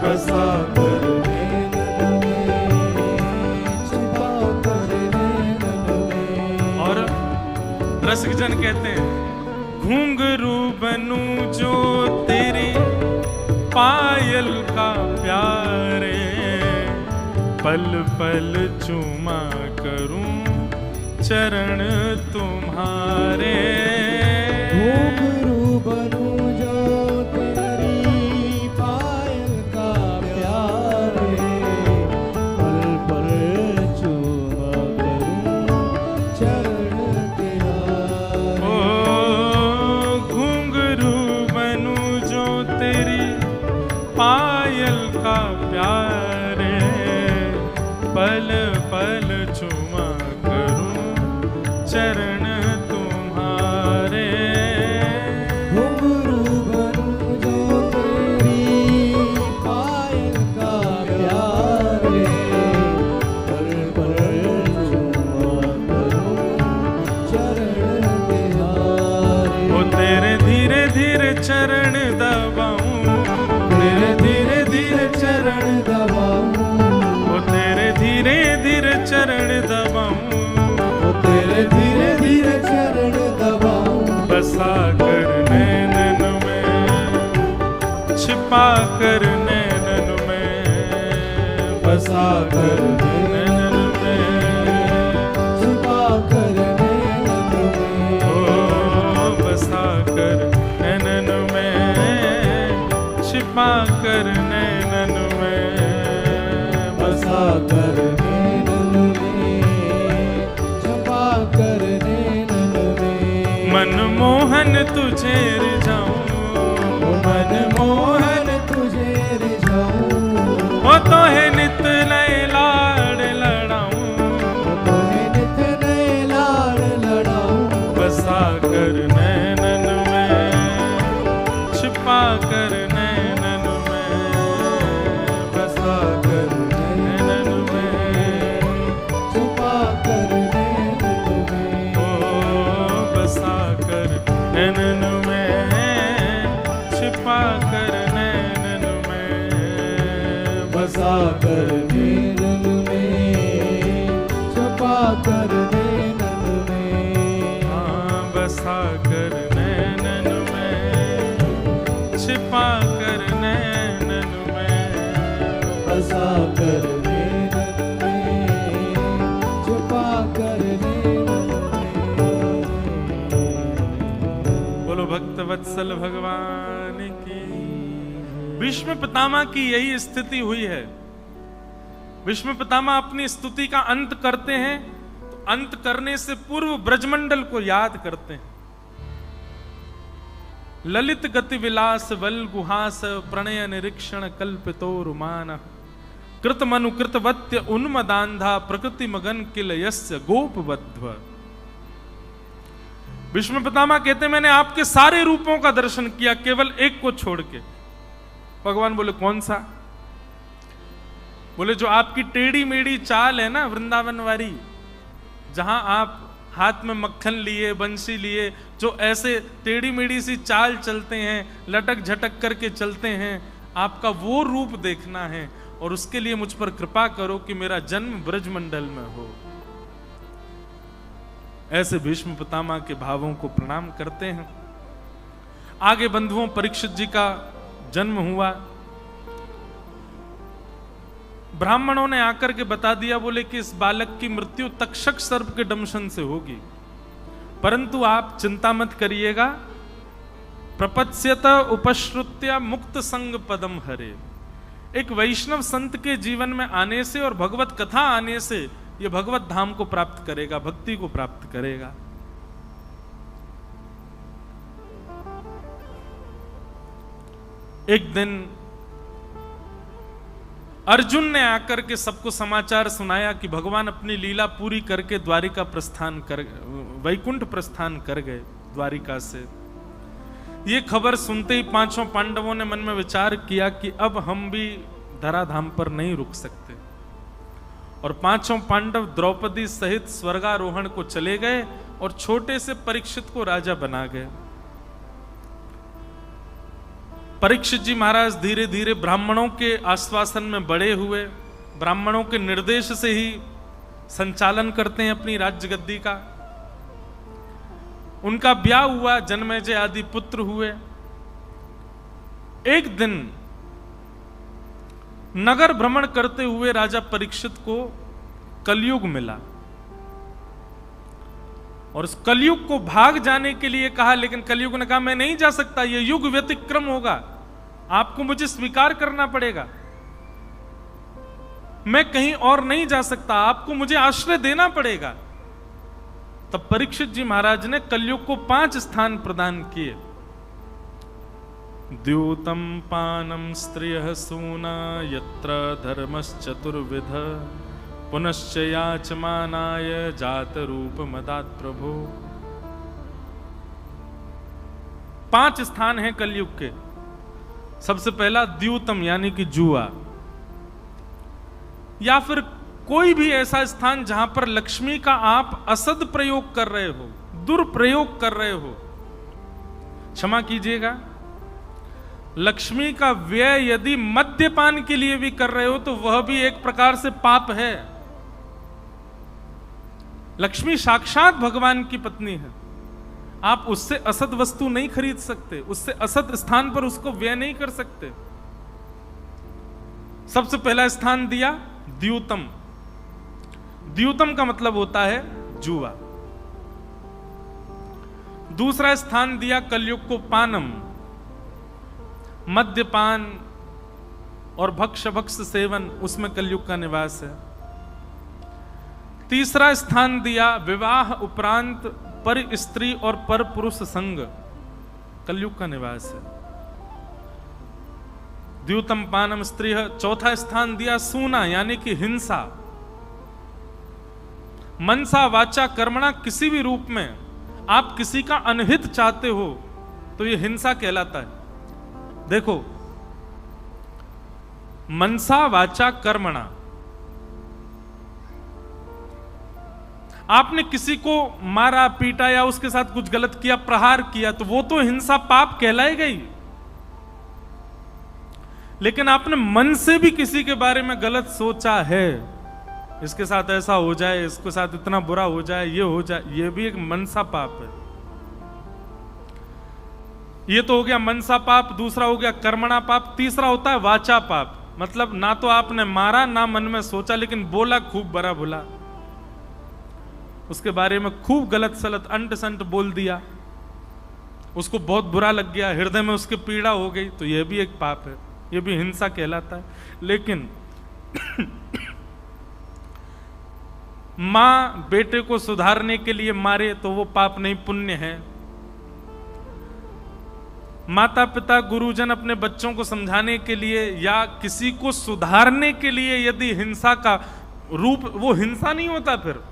Speaker 1: बसा कर।
Speaker 2: नैनन में, छिपा कर नैनन में।
Speaker 1: और रसिकजन कहते हैं घुंघरू बनूं जो तेरी पायल का प्यारे, पल पल चूमा करूं चरण तुम्हारे,
Speaker 2: घुंघरू बनूं जो तेरी पायल का प्यारे, पल पल चूमा करूं चरण तेरा।
Speaker 1: ओ घुंघरू बनूं जो तेरी पायल का प्यारे, पल पल चूमा करूं चरण तुम्हारे,
Speaker 2: घुंघरू बनूं जो तेरी पायल का प्यारे, पल पल चूमा करूं चरण तेरे।
Speaker 1: ओ तेरे धीरे धीरे चरण दबाऊं,
Speaker 2: तेरे धीरे धीरे चरण दबाऊं,
Speaker 1: ओ तेरे धीरे धीरे चरण दबाऊं,
Speaker 2: ओ तेरे धीरे धीरे चरण दबाऊं,
Speaker 1: बसा कर नैनन में, छिपा कर नैनन में,
Speaker 2: बसा कर
Speaker 1: नैनन में,
Speaker 2: छिपा कर नैनन में।
Speaker 1: ओ बसा कर नैनन में, छिपा कर नैनन में,
Speaker 2: बसा कर नैनन में, छिपा कर नैनन में।
Speaker 1: मनमोहन तुझे रिझाऊं,
Speaker 2: ओ मनमोहन तुझे रिझाऊं,
Speaker 1: ओ तो है नित नए लाड़ लड़ाऊं,
Speaker 2: तुम्हें नित नए लाड़ लड़ाऊं,
Speaker 1: बसा कर नैनन में, छिपा कर नैनन में, बसा कर नैनन में,
Speaker 2: छिपा कर नैनन में।
Speaker 1: ओ बसा कर नैनन में, छिपा कर नैनन में,
Speaker 2: बसा कर नैनन में, छिपा कर नैनन में।
Speaker 1: हाँ बसा कर नैनन में, छिपा कर नैनन में,
Speaker 2: बसा कर नैनन में, छिपा कर नैनन में।
Speaker 1: बोलो भक्त वत्सल भगवान की। भीष्म पितामह की यही स्थिति हुई है। भीष्म पितामह अपनी स्तुति का अंत करते हैं तो अंत करने से पूर्व ब्रजमंडल को याद करते हैं। ललित गति विलास वल गुहास प्रणय निरीक्षण कल्पितो रुमान कृत मनु कृतवत्य उन्मदांधा प्रकृति मगन किल यस्य गोपवध्व। भीष्म पितामह कहते मैंने आपके सारे रूपों का दर्शन किया केवल एक को छोड़ के। भगवान बोले कौन सा? बोले जो आपकी टेढ़ी मेढ़ी चाल है ना वृंदावन वाली, जहां आप हाथ में मक्खन लिए बंसी लिए जो ऐसे टेढ़ी मेढ़ी सी चाल चलते हैं, लटक झटक करके चलते हैं, आपका वो रूप देखना है और उसके लिए मुझ पर कृपा करो कि मेरा जन्म ब्रजमंडल में हो। ऐसे भीष्म पितामह के भावों को प्रणाम करते हैं। आगे बंधुओं परीक्षित जी का जन्म हुआ। ब्राह्मणों ने आकर के बता दिया, बोले कि इस बालक की मृत्यु तक्षक सर्प के दंशन से होगी, परंतु आप चिंता मत करिएगा, प्रपत्स्यत उपश्रुत्य मुक्त संग पदम हरे। एक वैष्णव संत के जीवन में आने से और भगवत कथा आने से ये भगवत धाम को प्राप्त करेगा, भक्ति को प्राप्त करेगा। एक दिन अर्जुन ने आकर के सबको समाचार सुनाया कि भगवान अपनी लीला पूरी करके द्वारिका प्रस्थान कर, वैकुंठ प्रस्थान कर गए द्वारिका से। ये खबर सुनते ही पांचों पांडवों ने मन में विचार किया कि अब हम भी धराधाम पर नहीं रुक सकते, और पांचों पांडव द्रौपदी सहित स्वर्गारोहण को चले गए और छोटे से परीक्षित को राजा बना गए। परीक्षित जी महाराज धीरे धीरे ब्राह्मणों के आश्वासन में बड़े हुए, ब्राह्मणों के निर्देश से ही संचालन करते हैं अपनी राज्य गद्दी का। उनका ब्याह हुआ, जन्मेजय आदि पुत्र हुए। एक दिन नगर भ्रमण करते हुए राजा परीक्षित को कलयुग मिला, और उस कलयुग को भाग जाने के लिए कहा, लेकिन कलयुग ने कहा मैं नहीं जा सकता, यह युग व्यतिक्रम होगा, आपको मुझे स्वीकार करना पड़ेगा, मैं कहीं और नहीं जा सकता, आपको मुझे आश्रय देना पड़ेगा। तब परीक्षित जी महाराज ने कलयुग को 5 स्थान प्रदान किए। द्यूतम पानम स्त्रियः सूना यत्र धर्मश्चतुर्विध पुनश्च याचमानाय जात रूप मदात प्रभु। 5 स्थान हैं कलयुग के। सबसे पहला द्यूतम यानी कि जुआ, या फिर कोई भी ऐसा स्थान जहां पर लक्ष्मी का आप असद प्रयोग कर रहे हो, दुरुप्रयोग कर रहे हो। क्षमा कीजिएगा, लक्ष्मी का व्यय यदि मद्यपान के लिए भी कर रहे हो तो वह भी एक प्रकार से पाप है। लक्ष्मी साक्षात भगवान की पत्नी है, आप उससे असद वस्तु नहीं खरीद सकते, उससे असद स्थान पर उसको व्यय नहीं कर सकते। सबसे पहला स्थान दिया द्यूतम। द्यूतम का मतलब होता है जुआ। दूसरा स्थान दिया कलयुग को पानम, मद्यपान और भक्ष सेवन, उसमें कलयुग का निवास है। तीसरा स्थान दिया विवाह उपरांत पर स्त्री और पर पुरुष संग, कलयुग का निवास है। द्यूतम पानम स्त्री। चौथा स्थान दिया सूना यानी कि हिंसा। मनसा वाचा कर्मणा, किसी भी रूप में आप किसी का अनहित चाहते हो तो यह हिंसा कहलाता है। देखो, मनसा वाचा कर्मणा, आपने किसी को मारा पीटा या उसके साथ कुछ गलत किया, प्रहार किया, तो वो तो हिंसा पाप कहलाएगा ही। लेकिन आपने मन से भी किसी के बारे में गलत सोचा है, इसके साथ ऐसा हो जाए, इसके साथ इतना बुरा हो जाए, ये हो जाए, ये भी एक मनसा पाप है। ये तो हो गया मनसा पाप। दूसरा हो गया कर्मणा पाप। तीसरा होता है वाचा पाप, मतलब ना तो आपने मारा ना मन में सोचा, लेकिन बोला खूब बड़ा भुला, उसके बारे में खूब गलत सलत अंट संट बोल दिया, उसको बहुत बुरा लग गया, हृदय में उसके पीड़ा हो गई, तो यह भी एक पाप है, यह भी हिंसा कहलाता है। लेकिन मां बेटे को सुधारने के लिए मारे तो वो पाप नहीं, पुण्य है। माता पिता गुरुजन अपने बच्चों को समझाने के लिए या किसी को सुधारने के लिए यदि हिंसा का रूप, वो हिंसा नहीं होता। फिर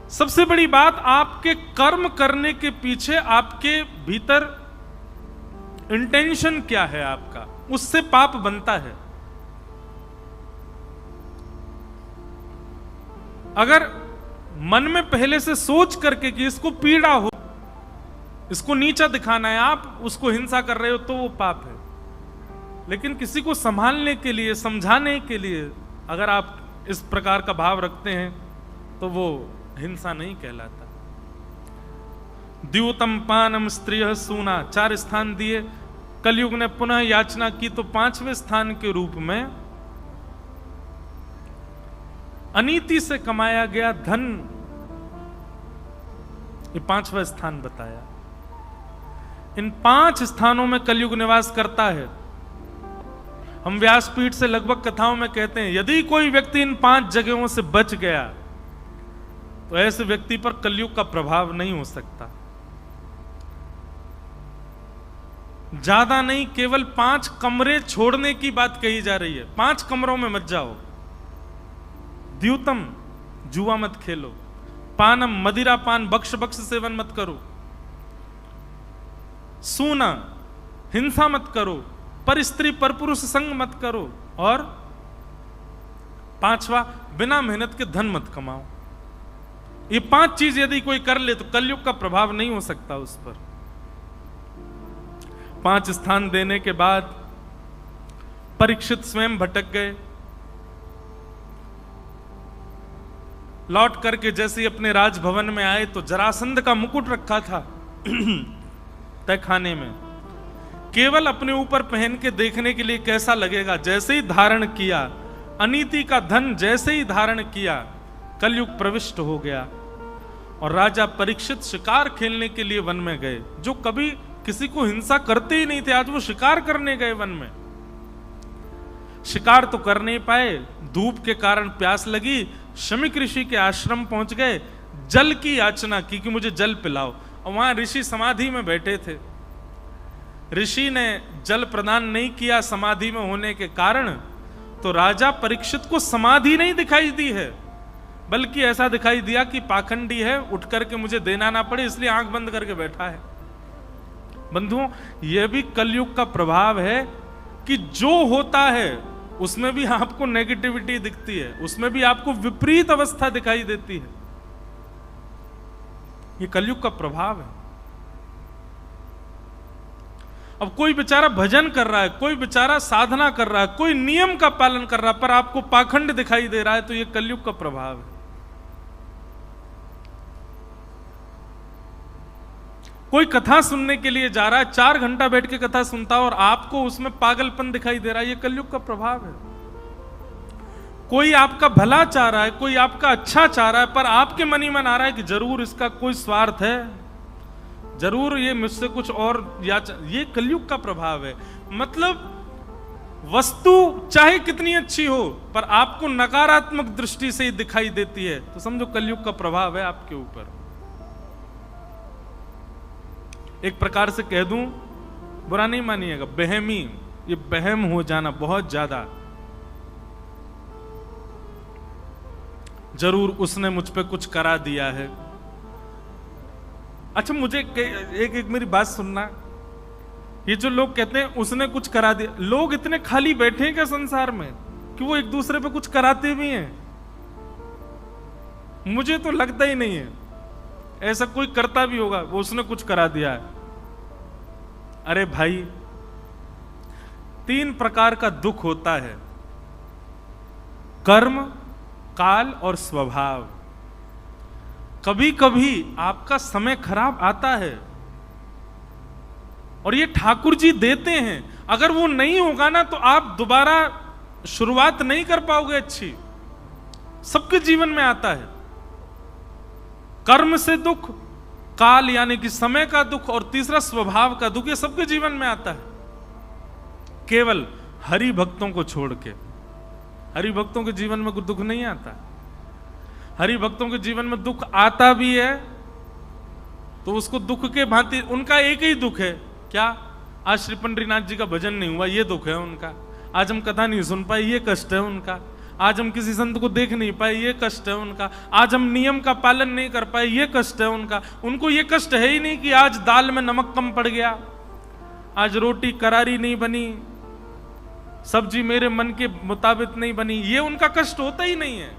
Speaker 1: सबसे बड़ी बात, आपके कर्म करने के पीछे आपके भीतर इंटेंशन क्या है आपका, उससे पाप बनता है। अगर मन में पहले से सोच करके कि इसको पीड़ा हो, इसको नीचा दिखाना है, आप उसको हिंसा कर रहे हो तो वो पाप है। लेकिन किसी को संभालने के लिए, समझाने के लिए अगर आप इस प्रकार का भाव रखते हैं तो वो हिंसा नहीं कहलाता। द्यूतम पानम स्त्रियः सूना, 4 स्थान दिए। कलयुग ने पुनः याचना की तो 5वें स्थान के रूप में अनीति से कमाया गया धन, 5वां स्थान बताया। इन 5 स्थानों में कलयुग निवास करता है। हम व्यासपीठ से लगभग कथाओं में कहते हैं यदि कोई व्यक्ति इन 5 जगहों से बच गया तो ऐसे व्यक्ति पर कलयुग का प्रभाव नहीं हो सकता। ज्यादा नहीं, केवल 5 कमरे छोड़ने की बात कही जा रही है। 5 कमरों में मत जाओ। द्यूतम, जुआ मत खेलो। पानम, मदिरा पान, बक्ष सेवन मत करो। सूना, हिंसा मत करो। पर स्त्री पर पुरुष संग मत करो। और 5वां, बिना मेहनत के धन मत कमाओ। ये 5 चीज यदि कोई कर ले तो कलयुग का प्रभाव नहीं हो सकता उस पर। 5 स्थान देने के बाद परीक्षित स्वयं भटक गए। लौट करके जैसे ही अपने राजभवन में आए तो जरासंध का मुकुट रखा था तहखाने में, केवल अपने ऊपर पहन के देखने के लिए कैसा लगेगा। जैसे ही धारण किया, अनीति का धन जैसे ही धारण किया, कलयुग प्रविष्ट हो गया और राजा परीक्षित शिकार खेलने के लिए वन में गए। जो कभी किसी को हिंसा करते ही नहीं थे, आज वो शिकार करने गए वन में। शिकार तो कर नहीं पाए, धूप के कारण प्यास लगी, शमीक ऋषि के आश्रम पहुंच गए, जल की याचना की कि मुझे जल पिलाओ। और वहां ऋषि समाधि में बैठे थे। ऋषि ने जल प्रदान नहीं किया समाधि में होने के कारण, तो राजा परीक्षित को समाधि नहीं दिखाई दी है, बल्कि ऐसा दिखाई दिया कि पाखंडी है, उठ करके मुझे देना ना पड़े इसलिए आंख बंद करके बैठा है। बंधुओं, यह भी कलयुग का प्रभाव है कि जो होता है उसमें भी आपको नेगेटिविटी दिखती है, उसमें भी आपको विपरीत अवस्था दिखाई देती है। यह कलयुग का प्रभाव है। अब कोई बेचारा भजन कर रहा है, कोई बेचारा साधना कर रहा है, कोई नियम का पालन कर रहा है, पर आपको पाखंड दिखाई दे रहा है, तो यह कलयुग का प्रभाव है। कोई कथा सुनने के लिए जा रहा है, 4 घंटा बैठ के कथा सुनता और आपको उसमें पागलपन दिखाई दे रहा है, यह कलयुग का प्रभाव है। कोई आपका भला चाह रहा है, कोई आपका अच्छा चाह रहा है, पर आपके मन ही मन आ रहा है कि जरूर इसका कोई स्वार्थ है, जरूर ये मुझसे कुछ और ये कलयुग का प्रभाव है। मतलब वस्तु चाहे कितनी अच्छी हो, पर आपको नकारात्मक दृष्टि से ही दिखाई देती है, तो समझो कलयुग का प्रभाव है आपके ऊपर। एक प्रकार से कह दूं, बुरा नहीं मानिएगा, बहमी, ये बहम हो जाना बहुत ज्यादा, जरूर उसने मुझ पे कुछ करा दिया है। अच्छा, मुझे एक मेरी बात सुनना, ये जो लोग कहते हैं उसने कुछ करा दिया, लोग इतने खाली बैठे हैं क्या संसार में कि वो एक दूसरे पे कुछ कराते भी हैं? मुझे तो लगता ही नहीं है ऐसा कोई करता भी होगा, वो उसने कुछ करा दिया है। अरे भाई, 3 प्रकार का दुख होता है, कर्म, काल और स्वभाव। कभी कभी आपका समय खराब आता है और ये ठाकुर जी देते हैं, अगर वो नहीं होगा ना तो आप दोबारा शुरुआत नहीं कर पाओगे अच्छी। सबके जीवन में आता है, कर्म से दुख, काल यानी कि समय का दुख, और तीसरा स्वभाव का दुख, ये सबके जीवन में आता है। केवल हरि भक्तों को छोड़ के, हरि भक्तों के जीवन में कोई दुख नहीं आता। हरि भक्तों के जीवन में दुख आता भी है तो उसको दुख के भांति, उनका एक ही दुख है, क्या? आज श्री पंडरीनाथ जी का भजन नहीं हुआ, ये दुख है उनका। आज हम कथा नहीं सुन पाए, ये कष्ट है उनका। आज हम किसी संत को देख नहीं पाए, ये कष्ट है उनका। आज हम नियम का पालन नहीं कर पाए, ये कष्ट है उनका। उनको ये कष्ट है ही नहीं कि आज दाल में नमक कम पड़ गया, आज रोटी करारी नहीं बनी, सब्जी मेरे मन के मुताबिक नहीं बनी, ये उनका कष्ट होता ही नहीं है।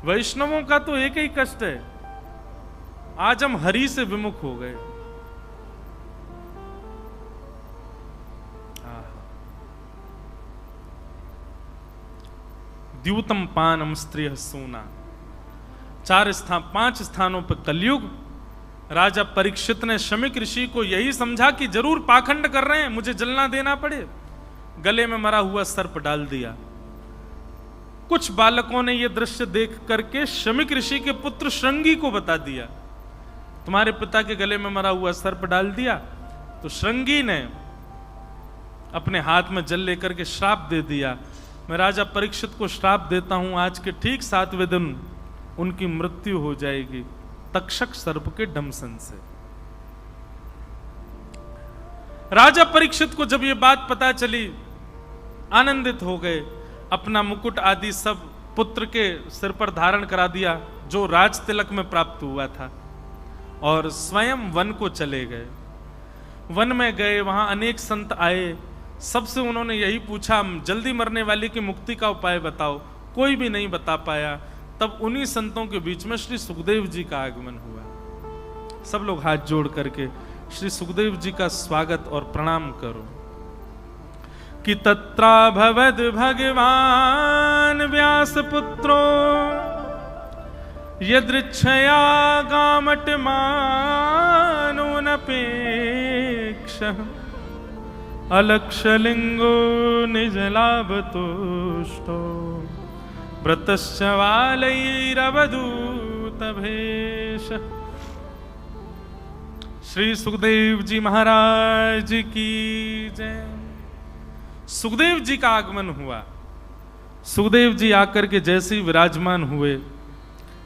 Speaker 1: वैष्णवों का तो एक ही कष्ट है, आज हम हरि से विमुख हो गए। द्यूतम पानम स्त्रिय सोना। 5 स्थानों पर कलयुग। राजा परीक्षित ने शमीक ऋषि को यही समझा कि जरूर पाखंड कर रहे हैं, मुझे जलना देना पड़े, गले में मरा हुआ सर्प डाल दिया। कुछ बालकों ने यह दृश्य देख करके शमीक ऋषि के पुत्र श्रृंगी को बता दिया, तुम्हारे पिता के गले में मरा हुआ सर्प डाल दिया। तो श्रृंगी ने अपने हाथ में जल लेकर के श्राप दे दिया, मैं राजा परीक्षित को श्राप देता हूं, आज के ठीक 7वें दिन उनकी मृत्यु हो जाएगी तक्षक सर्प के डंसन से। राजा परीक्षित को जब ये बात पता चली, आनंदित हो गए, अपना मुकुट आदि सब पुत्र के सिर पर धारण करा दिया जो राज तिलक में प्राप्त हुआ था, और स्वयं वन को चले गए। वन में गए, वहां अनेक संत आए, सबसे उन्होंने यही पूछा, जल्दी मरने वाले की मुक्ति का उपाय बताओ। कोई भी नहीं बता पाया। तब उन्हीं संतों के बीच में श्री सुखदेव जी का आगमन हुआ। सब लोग हाथ जोड़ करके श्री सुखदेव जी का स्वागत और प्रणाम करो। कि तत्रा भवद भगवान व्यास पुत्रो यदृच्छया गामट मानो नपेक्ष अलक्षलिंगो निज लाभ तुष्टो व्रतश्च वालैरवधूत भेष। श्री सुखदेव जी महाराज की जय। सुखदेव जी का आगमन हुआ। सुखदेव जी आकर के जैसे ही विराजमान हुए,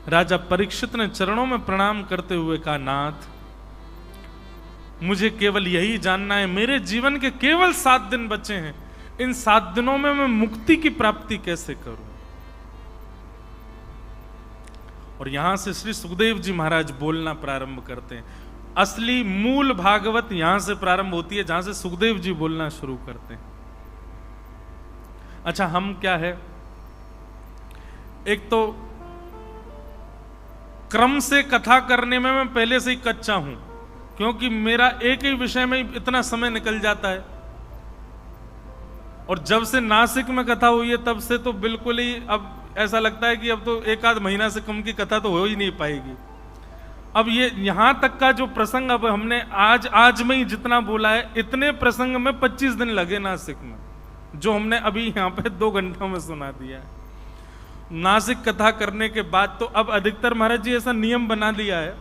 Speaker 1: राजा परीक्षित ने चरणों में प्रणाम करते हुए कहा, नाथ मुझे केवल यही जानना है, मेरे जीवन के केवल 7 दिन बचे हैं, इन 7 दिनों में मैं मुक्ति की प्राप्ति कैसे करूं। और यहां से श्री सुखदेव जी महाराज बोलना प्रारंभ करते हैं। असली मूल भागवत यहां से प्रारंभ होती है जहां से सुखदेव जी बोलना शुरू करते हैं। अच्छा, हम क्या है, एक तो क्रम से कथा करने में मैं पहले से ही कच्चा हूं, क्योंकि मेरा एक ही विषय में इतना समय निकल जाता है। और जब से नासिक में कथा हुई है तब से तो बिल्कुल ही अब ऐसा लगता है कि अब तो 1 आध महीना से कम की कथा तो हो ही नहीं पाएगी। अब ये यहां तक का जो प्रसंग अब हमने आज में ही जितना बोला है, इतने प्रसंग में 25 दिन लगे नासिक में, जो हमने अभी यहां पे 2 घंटों में सुना दिया है। नासिक कथा करने के बाद तो अब अधिकतर महाराज जी ऐसा नियम बना दिया है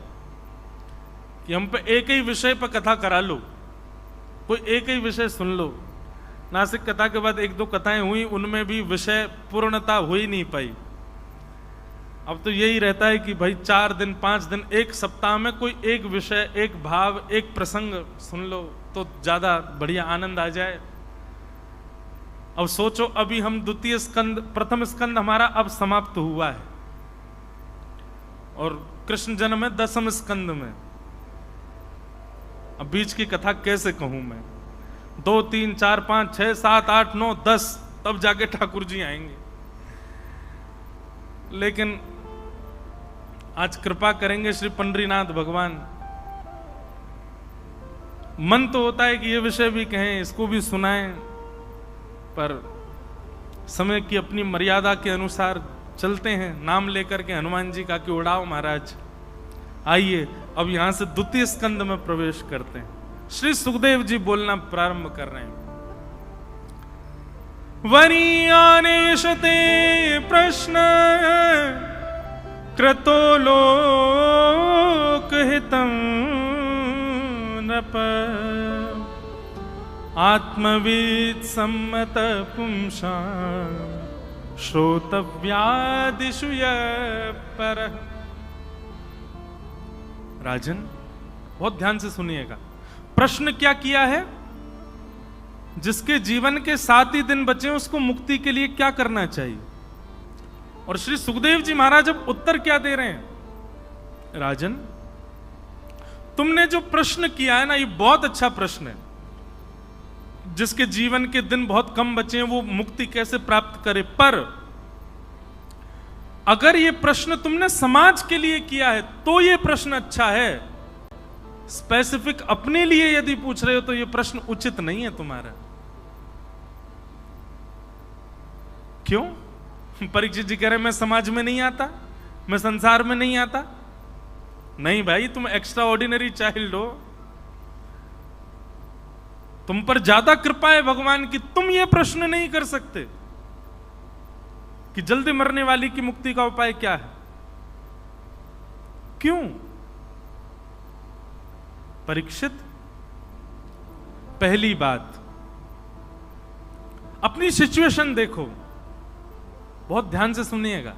Speaker 1: कि हम पे एक ही विषय पर कथा करा लो, कोई एक ही विषय सुन लो। नासिक कथा के बाद 1-2 कथाएं हुई, उनमें भी विषय पूर्णता हो ही नहीं पाई। अब तो यही रहता है कि भाई 4 दिन 5 दिन, 1 सप्ताह में कोई एक विषय, एक भाव, एक प्रसंग सुन लो तो ज्यादा बढ़िया आनंद आ जाए। अब सोचो, अभी हम द्वितीय स्कंद, प्रथम स्कंद हमारा अब समाप्त हुआ है और कृष्ण जन्म है 10वें स्कंद में। अब बीच की कथा कैसे कहूं मैं? 2, 3, 4, 5, 6, 7, 8, 9, 10 तब जाके ठाकुर जी आएंगे। लेकिन आज कृपा करेंगे श्री पंडरीनाथ भगवान। मन तो होता है कि ये विषय भी कहें, इसको भी सुनाएं, पर समय की अपनी मर्यादा के अनुसार चलते हैं। नाम लेकर के हनुमान जी का कि उड़ाओ महाराज। आइए अब यहां से द्वितीय स्कंद में प्रवेश करते हैं। श्री सुखदेव जी बोलना प्रारंभ कर रहे हैं। वरीयानेशते प्रश्न क्रतो लोकहितं नृप आत्मवीत सम्मत पुंसा श्रोतव्यादिषु पर। राजन बहुत ध्यान से सुनिएगा। प्रश्न क्या किया है? जिसके जीवन के 7 ही दिन बचे उसको मुक्ति के लिए क्या करना चाहिए? और श्री सुखदेव जी महाराज अब उत्तर क्या दे रहे हैं? राजन, तुमने जो प्रश्न किया है ना, ये बहुत अच्छा प्रश्न है। जिसके जीवन के दिन बहुत कम बचे हैं वो मुक्ति कैसे प्राप्त करे। पर अगर ये प्रश्न तुमने समाज के लिए किया है तो ये प्रश्न अच्छा है। स्पेसिफिक अपने लिए यदि पूछ रहे हो तो ये प्रश्न उचित नहीं है तुम्हारा। क्यों? परीक्षित जी कह रहे मैं समाज में नहीं आता, मैं संसार में नहीं आता। नहीं भाई, तुम एक्स्ट्रा ऑर्डिनरी चाइल्ड हो, तुम पर ज्यादा कृपा है भगवान की। तुम ये प्रश्न नहीं कर सकते कि जल्दी मरने वाली की मुक्ति का उपाय क्या है। क्यों? परीक्षित, पहली बात, अपनी सिचुएशन देखो, बहुत ध्यान से सुनिएगा।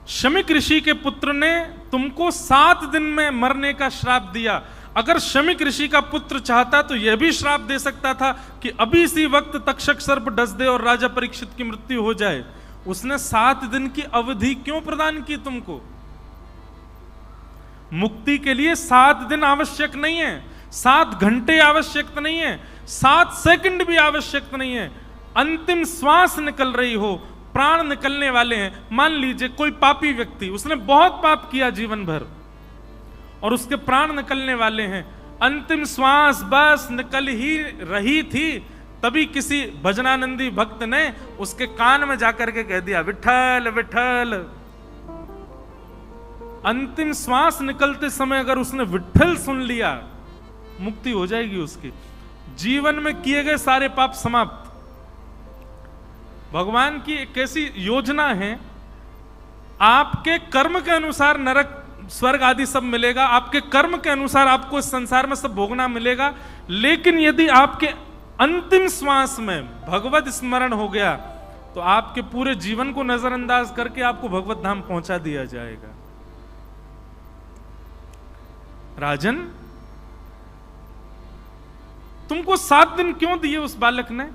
Speaker 1: शमीक ऋषि के पुत्र ने तुमको 7 दिन में मरने का श्राप दिया। अगर शमीक ऋषि का पुत्र चाहता तो यह भी श्राप दे सकता था कि अभी इसी वक्त तक्षक सर्प डस दे और राजा परीक्षित की मृत्यु हो जाए। उसने 7 दिन की अवधि क्यों प्रदान की तुमको? मुक्ति के लिए 7 दिन आवश्यक नहीं है, 7 घंटे आवश्यक नहीं है, 7 सेकंड भी आवश्यक नहीं है। अंतिम श्वास निकल रही हो, प्राण निकलने वाले हैं, मान लीजिए कोई पापी व्यक्ति, उसने बहुत पाप किया जीवन भर और उसके प्राण निकलने वाले हैं, अंतिम श्वास बस निकल ही रही थी, तभी किसी भजनानंदी भक्त ने उसके कान में जाकर के कह दिया विठल विठल। अंतिम श्वास निकलते समय अगर उसने विठल सुन लिया, मुक्ति हो जाएगी उसकी। जीवन में किए गए सारे पाप समाप्त। भगवान की एक ऐसी योजना है, आपके कर्म के अनुसार नरक स्वर्ग आदि सब मिलेगा, आपके कर्म के अनुसार आपको इस संसार में सब भोगना मिलेगा, लेकिन यदि आपके अंतिम श्वास में भगवत स्मरण हो गया तो आपके पूरे जीवन को नजरअंदाज करके आपको भगवत धाम पहुंचा दिया जाएगा। राजन, तुमको 7 दिन क्यों दिए उस बालक ने?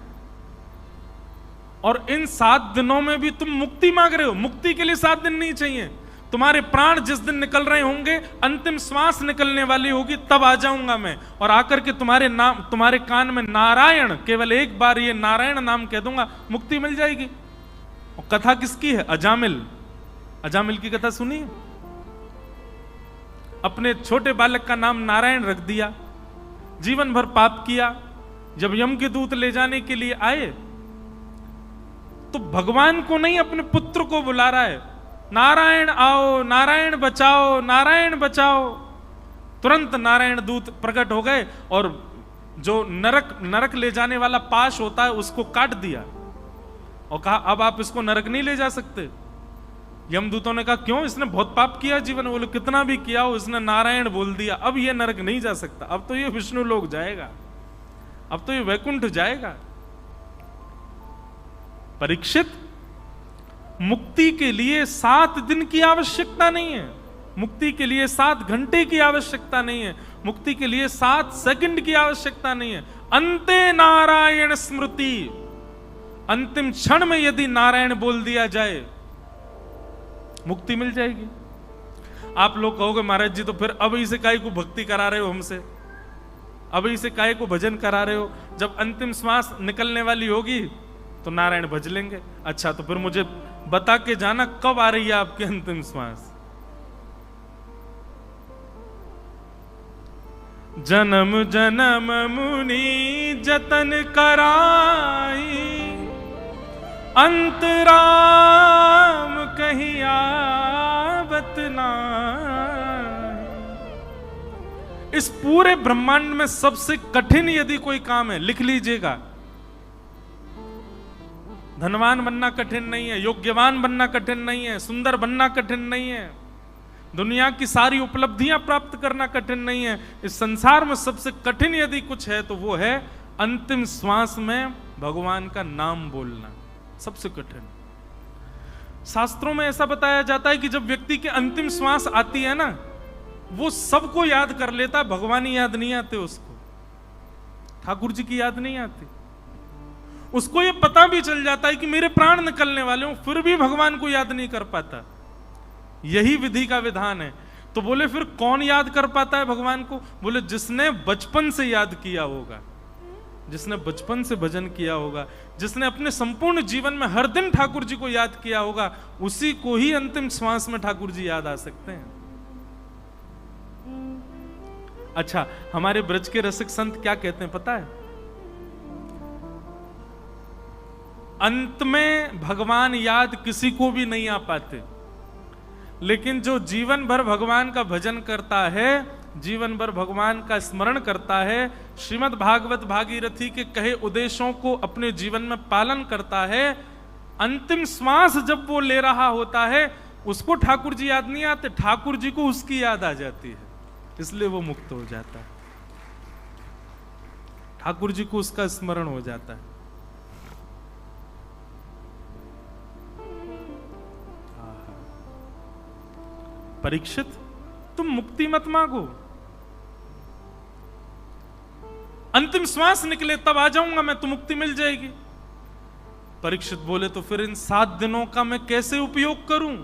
Speaker 1: और इन 7 दिनों में भी तुम मुक्ति मांग रहे हो। मुक्ति के लिए 7 दिन नहीं चाहिए। तुम्हारे प्राण जिस दिन निकल रहे होंगे, अंतिम श्वास निकलने वाली होगी, तब आ जाऊंगा मैं और आकर के तुम्हारे कान में नारायण, केवल एक बार ये नारायण नाम कह दूंगा, मुक्ति मिल जाएगी। और कथा किसकी है? अजामिल। अजामिल की कथा सुनिए। अपने छोटे बालक का नाम नारायण रख दिया, जीवन भर पाप किया। जब यम के दूत ले जाने के लिए आए तो भगवान को नहीं, अपने पुत्र को बुला रहा है, नारायण आओ, नारायण बचाओ, नारायण बचाओ। तुरंत नारायण दूत प्रकट हो गए और जो नरक ले जाने वाला पाश होता है उसको काट दिया और कहा अब आप इसको नरक नहीं ले जा सकते। यमदूतों ने कहा क्यों? इसने बहुत पाप किया जीवन, बोले कितना भी किया हो, इसने नारायण बोल दिया, अब ये नरक नहीं जा सकता, अब तो ये विष्णु लोक जाएगा, अब तो ये वैकुंठ जाएगा। परीक्षित, मुक्ति के लिए 7 दिन की आवश्यकता नहीं है, मुक्ति के लिए 7 घंटे की आवश्यकता नहीं है, मुक्ति के लिए 7 सेकंड की आवश्यकता नहीं है। अंते नारायण स्मृति, अंतिम क्षण में यदि नारायण बोल दिया जाए मुक्ति मिल जाएगी। आप लोग कहोगे महाराज जी तो फिर अभी से काहे को भक्ति करा रहे हो हमसे, अभी से काहे को भजन करा रहे हो? जब अंतिम श्वास निकलने वाली होगी तो नारायण भज लेंगे। अच्छा, तो फिर मुझे बता के जाना कब आ रही है आपकी अंतिम श्वास? जन्म जन्म मुनि जतन कराई, अंतराम कहीं आवत नाहि। इस पूरे ब्रह्मांड में सबसे कठिन यदि कोई काम है, लिख लीजिएगा। धनवान बनना कठिन नहीं है, योग्यवान बनना कठिन नहीं है, सुंदर बनना कठिन नहीं है, दुनिया की सारी उपलब्धियां प्राप्त करना कठिन नहीं है। इस संसार में सबसे कठिन यदि कुछ है तो वो है अंतिम श्वास में भगवान का नाम बोलना, सबसे कठिन। शास्त्रों में ऐसा बताया जाता है कि जब व्यक्ति की अंतिम श्वास आती है ना, वो सबको याद कर लेता, भगवान ही याद नहीं आते उसको, ठाकुर जी की याद नहीं आती। उसको ये पता भी चल जाता है कि मेरे प्राण निकलने वाले हों, फिर भी भगवान को याद नहीं कर पाता। यही विधि का विधान है। तो बोले फिर कौन याद कर पाता है भगवान को? बोले जिसने बचपन से याद किया होगा, जिसने बचपन से भजन किया होगा, जिसने अपने संपूर्ण जीवन में हर दिन ठाकुर जी को याद किया होगा, उसी को ही अंतिम श्वास में ठाकुर जी याद आ सकते हैं। अच्छा, हमारे ब्रज के रसिक संत क्या कहते हैं पता है? अंत में भगवान याद किसी को भी नहीं आ पाते, लेकिन जो जीवन भर भगवान का भजन करता है, जीवन भर भगवान का स्मरण करता है, श्रीमद् भागवत भागीरथी के कहे उद्देश्यों को अपने जीवन में पालन करता है, अंतिम श्वास जब वो ले रहा होता है उसको ठाकुर जी याद नहीं आते, ठाकुर जी को उसकी याद आ जाती है। इसलिए वो मुक्त हो जाता है। ठाकुर जी को उसका स्मरण हो जाता है। परीक्षित, तुम मुक्ति मत मांगो, अंतिम श्वास निकले तब आ जाऊंगा मैं, तो मुक्ति मिल जाएगी। परीक्षित बोले तो फिर इन 7 दिनों का मैं कैसे उपयोग करूं?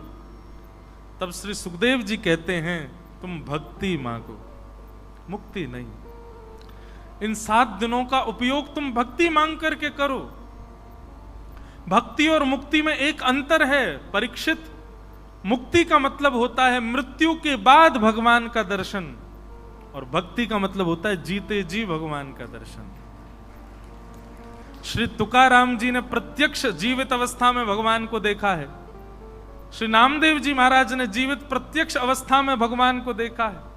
Speaker 1: तब श्री सुखदेव जी कहते हैं तुम भक्ति मांगो, मुक्ति नहीं। इन 7 दिनों का उपयोग तुम भक्ति मांग करके करो। भक्ति और मुक्ति में एक अंतर है परीक्षित। मुक्ति का मतलब होता है मृत्यु के बाद भगवान का दर्शन, और भक्ति का मतलब होता है जीते जी भगवान का दर्शन। श्री तुकाराम जी ने प्रत्यक्ष जीवित अवस्था में भगवान को देखा है। श्री नामदेव जी महाराज ने जीवित प्रत्यक्ष अवस्था में भगवान को देखा है।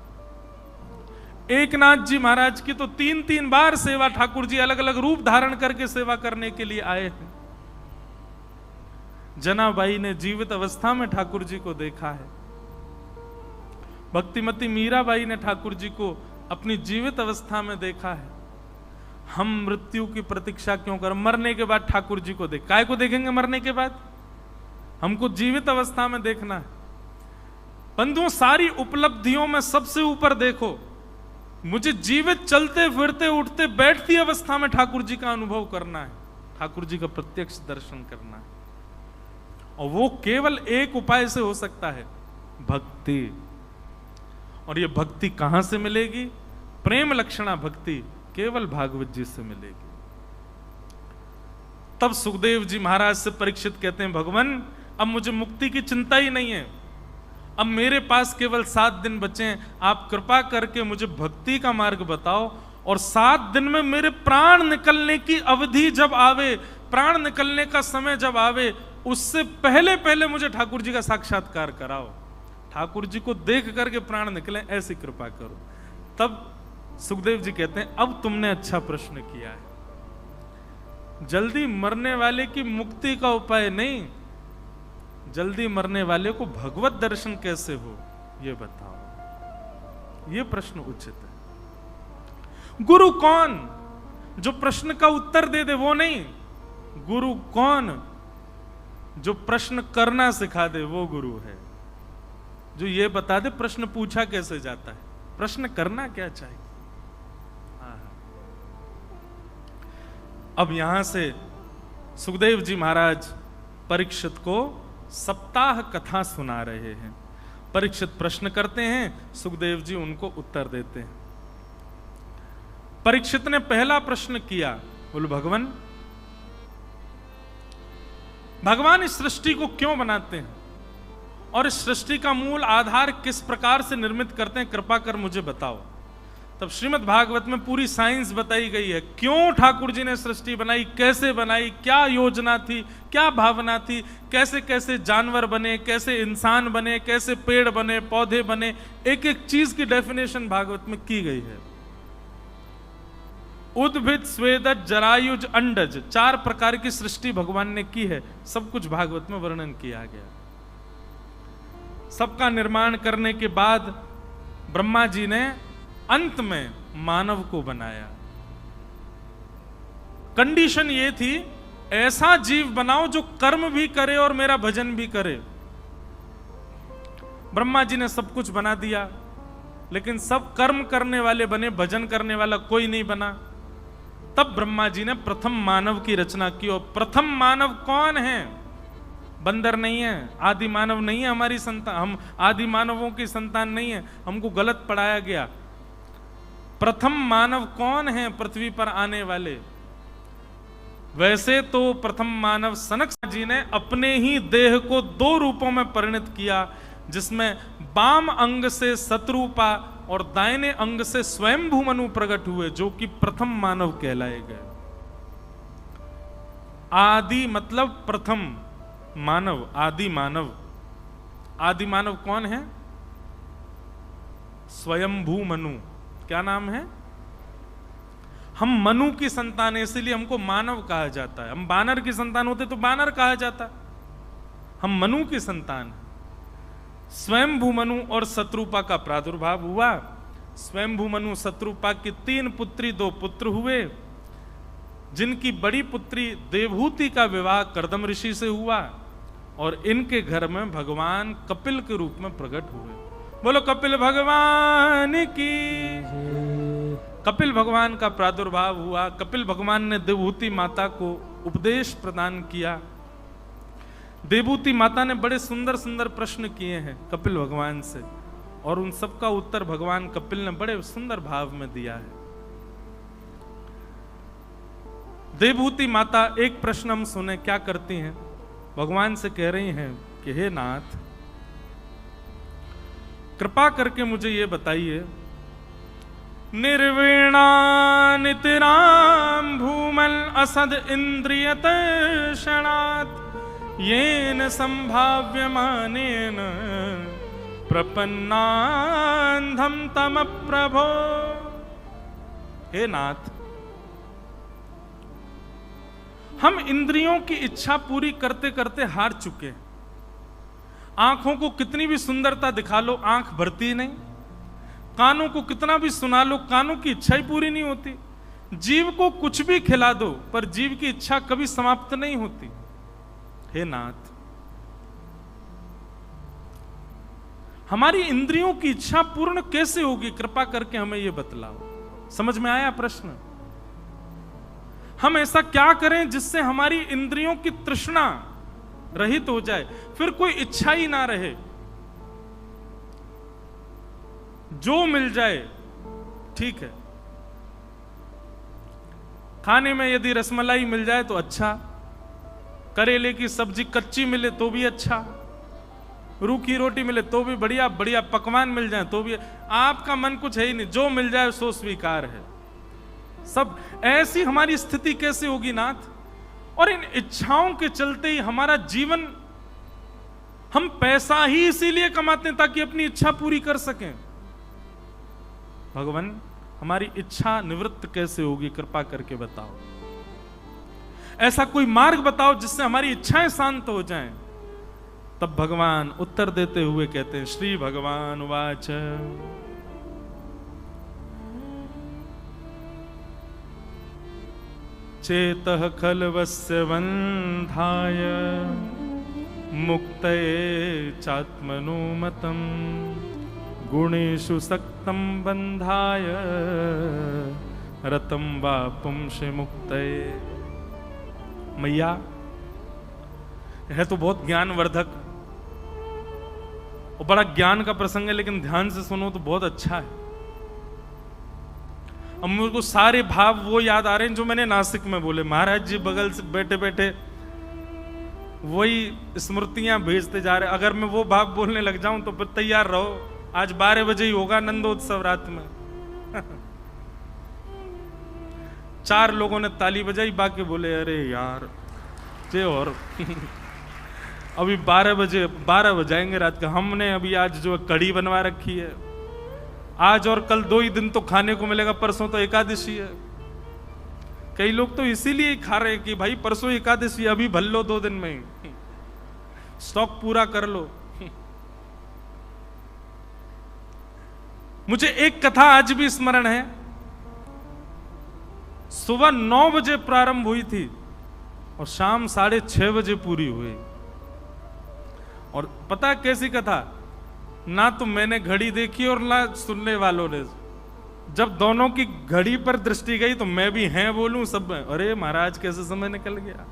Speaker 1: एकनाथ जी महाराज की तो 3-3 बार सेवा, ठाकुर जी अलग अलग रूप धारण करके सेवा करने के लिए आए हैं। जनाबाई ने जीवित अवस्था में ठाकुर जी को देखा है। भक्तिमती मीराबाई ने ठाकुर जी को अपनी जीवित अवस्था में देखा है। हम मृत्यु की प्रतीक्षा क्यों कर, मरने के बाद ठाकुर जी को देख, काय को देखेंगे मरने के बाद? हमको जीवित अवस्था में देखना है। बंधुओं, सारी उपलब्धियों में सबसे ऊपर देखो, मुझे जीवित चलते फिरते उठते बैठती अवस्था में ठाकुर जी का अनुभव करना है, ठाकुर जी का प्रत्यक्ष दर्शन करना है। और वो केवल एक उपाय से हो सकता है, भक्ति। और ये भक्ति कहां से मिलेगी? प्रेम लक्षणा भक्ति केवल भागवत जी से मिलेगी। तब सुखदेव जी महाराज से परीक्षित कहते हैं, भगवान अब मुझे मुक्ति की चिंता ही नहीं है, अब मेरे पास केवल 7 दिन बचे हैं, आप कृपा करके मुझे भक्ति का मार्ग बताओ। और 7 दिन में मेरे प्राण निकलने की अवधि जब आवे, प्राण निकलने का समय जब आवे, उससे पहले पहले मुझे ठाकुर जी का साक्षात्कार कराओ, ठाकुर जी को देख करके प्राण निकले, ऐसी कृपा करो। तब सुखदेव जी कहते हैं, अब तुमने अच्छा प्रश्न किया है। जल्दी मरने वाले की मुक्ति का उपाय नहीं, जल्दी मरने वाले को भगवत दर्शन कैसे हो ये बताओ, ये प्रश्न उचित है। गुरु कौन? जो प्रश्न का उत्तर दे दे वो नहीं। गुरु कौन? जो प्रश्न करना सिखा दे वो गुरु है। जो ये बता दे प्रश्न पूछा कैसे जाता है, प्रश्न करना क्या चाहिए। अब यहां से सुखदेव जी महाराज परीक्षित को सप्ताह कथा सुना रहे हैं। परीक्षित प्रश्न करते हैं, सुखदेव जी उनको उत्तर देते हैं। परीक्षित ने पहला प्रश्न किया, बोले भगवान इस सृष्टि को क्यों बनाते हैं और इस सृष्टि का मूल आधार किस प्रकार से निर्मित करते हैं, कृपा कर मुझे बताओ। तब श्रीमद् भागवत में पूरी साइंस बताई गई है, क्यों ठाकुर जी ने सृष्टि बनाई, कैसे बनाई, क्या योजना थी, क्या भावना थी, कैसे कैसे जानवर बने, कैसे इंसान बने, कैसे पेड़ बने, पौधे बने, एक एक चीज की डेफिनेशन भागवत में की गई है। उद्भिद, स्वेदज, जरायुज, अंडज, 4 प्रकार की सृष्टि भगवान ने की है, सब कुछ भागवत में वर्णन किया गया। सबका निर्माण करने के बाद ब्रह्मा जी ने अंत में मानव को बनाया। कंडीशन ये थी, ऐसा जीव बनाओ जो कर्म भी करे और मेरा भजन भी करे। ब्रह्मा जी ने सब कुछ बना दिया, लेकिन सब कर्म करने वाले बने, भजन करने वाला कोई नहीं बना। तब ब्रह्मा जी ने प्रथम मानव की रचना की। और प्रथम मानव कौन है? बंदर नहीं है, आदि मानव नहीं है हमारी संतान, हम आदि मानवों की संतान नहीं है, हमको गलत पढ़ाया गया। प्रथम मानव कौन है पृथ्वी पर आने वाले? वैसे तो प्रथम मानव सनक जी ने अपने ही देह को 2 रूपों में परिणत किया, जिसमें बाम अंग से शत्रुपा और दाहिने अंग से स्वयंभू मनु प्रकट हुए, जो कि प्रथम मानव कहलाए गए। आदि मतलब प्रथम मानव, आदि मानव। आदि मानव कौन है? स्वयंभू मनु। क्या नाम है? हम मनु की संतान है, इसीलिए हमको मानव कहा जाता है। हम बानर की संतान होते तो बानर कहा जाता, हम मनु की संतान। स्वयंभू मनु और शत्रुपा का प्रादुर्भाव हुआ, स्वयंभू मनु शत्रुपा की 3 पुत्री 2 पुत्र हुए, जिनकी बड़ी पुत्री देवहूति का विवाह कर्दम ऋषि से हुआ और इनके घर में भगवान कपिल के रूप में प्रकट हुए। बोलो कपिल भगवान की। कपिल भगवान का प्रादुर्भाव हुआ। कपिल भगवान ने देवहूति माता को उपदेश प्रदान किया। देवहूति माता ने बड़े सुंदर सुंदर प्रश्न किए हैं कपिल भगवान से, और उन सब का उत्तर भगवान कपिल ने बड़े सुंदर भाव में दिया है। देवहूति माता एक प्रश्न हम सुने, क्या करती हैं? भगवान से कह रही हैं कि हे नाथ, कृपा करके मुझे ये बताइए, निर्वीणा नितराम भूमल असद इंद्रियत क्षणात् येन संभाव्यमानेन प्रपन्नांधम तम प्रभो। हे नाथ, हम इंद्रियों की इच्छा पूरी करते करते हार चुके हैं। आंखों को कितनी भी सुंदरता दिखा लो, आंख भरती नहीं। कानों को कितना भी सुना लो, कानों की इच्छा ही पूरी नहीं होती। जीव को कुछ भी खिला दो, पर जीव की इच्छा कभी समाप्त नहीं होती। हे नाथ, हमारी इंद्रियों की इच्छा पूर्ण कैसे होगी? कृपा करके हमें यह बतलाओ। समझ में आया प्रश्न? हम ऐसा क्या करें जिससे हमारी इंद्रियों की तृष्णा रहित हो जाए, फिर कोई इच्छा ही ना रहे, जो मिल जाए ठीक है। खाने में यदि रसमलाई मिल जाए तो अच्छा, करेले की सब्जी कच्ची मिले तो भी अच्छा, रूखी रोटी मिले तो भी बढ़िया, बढ़िया पकवान मिल जाए तो भी। आपका मन कुछ है ही नहीं, जो मिल जाए सो स्वीकार है सब। ऐसी हमारी स्थिति कैसे होगी नाथ? और इन इच्छाओं के चलते ही हमारा जीवन, हम पैसा ही इसीलिए कमाते हैं ताकि अपनी इच्छा पूरी कर सकें। भगवान, हमारी इच्छा निवृत्त कैसे होगी? कृपा करके बताओ। ऐसा कोई मार्ग बताओ जिससे हमारी इच्छाएं शांत हो जाएं। तब भगवान उत्तर देते हुए कहते हैं, श्री भगवान वाच, चेतः खलवस्य बन्धाय मुक्तये चात्मनो मतम् गुणेषु सक्तं बन्धाय रतं वा पुंसि मुक्तये। मैया, यह तो बहुत ज्ञानवर्धक और बड़ा ज्ञान का प्रसंग है, लेकिन ध्यान से सुनो तो बहुत अच्छा है। अब मुझको सारे भाव वो याद आ रहे हैं जो मैंने नासिक में बोले। महाराज जी बगल से बैठे बैठे वही स्मृतियां भेजते जा रहे। अगर मैं वो भाव बोलने लग जाऊं तो फिर तैयार रहो, आज 12 बजे ही होगा नंदोत्सव रात में। 4 लोगों ने ताली बजाई, बाकी बोले अरे यार जे और अभी 12 बजाएंगे रात का। हमने अभी आज जो कढ़ी बनवा रखी है, आज और कल 2 ही दिन तो खाने को मिलेगा, परसों तो एकादशी है। कई लोग तो इसीलिए खा रहे हैं कि भाई परसों एकादशी, अभी भल लो 2 दिन में, स्टॉक पूरा कर लो। मुझे एक कथा आज भी स्मरण है। सुबह 9 बजे प्रारंभ हुई थी और शाम 6:30 बजे पूरी हुई। और पता है कैसी कथा? ना तो मैंने घड़ी देखी और ना सुनने वालों ने। जब दोनों की घड़ी पर दृष्टि गई तो मैं भी हैं बोलूं सब में, अरे महाराज कैसे समय निकल गया।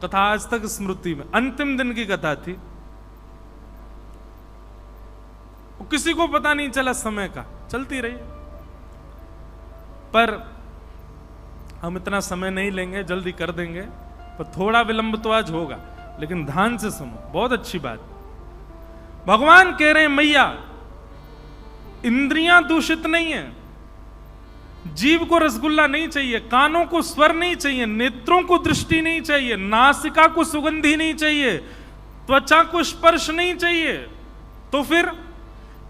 Speaker 1: कथा आज तक स्मृति में, अंतिम दिन की कथा थी। किसी को पता नहीं चला समय का, चलती रही। पर हम इतना समय नहीं लेंगे, जल्दी कर देंगे, पर थोड़ा विलंब तो आज होगा, लेकिन ध्यान से सुनो, बहुत अच्छी बात। भगवान कह रहे हैं मैया, इंद्रियां दूषित नहीं है, जीव को रसगुल्ला नहीं चाहिए, कानों को स्वर नहीं चाहिए, नेत्रों को दृष्टि नहीं चाहिए, नासिका को सुगंधी नहीं चाहिए, त्वचा को स्पर्श नहीं चाहिए, तो फिर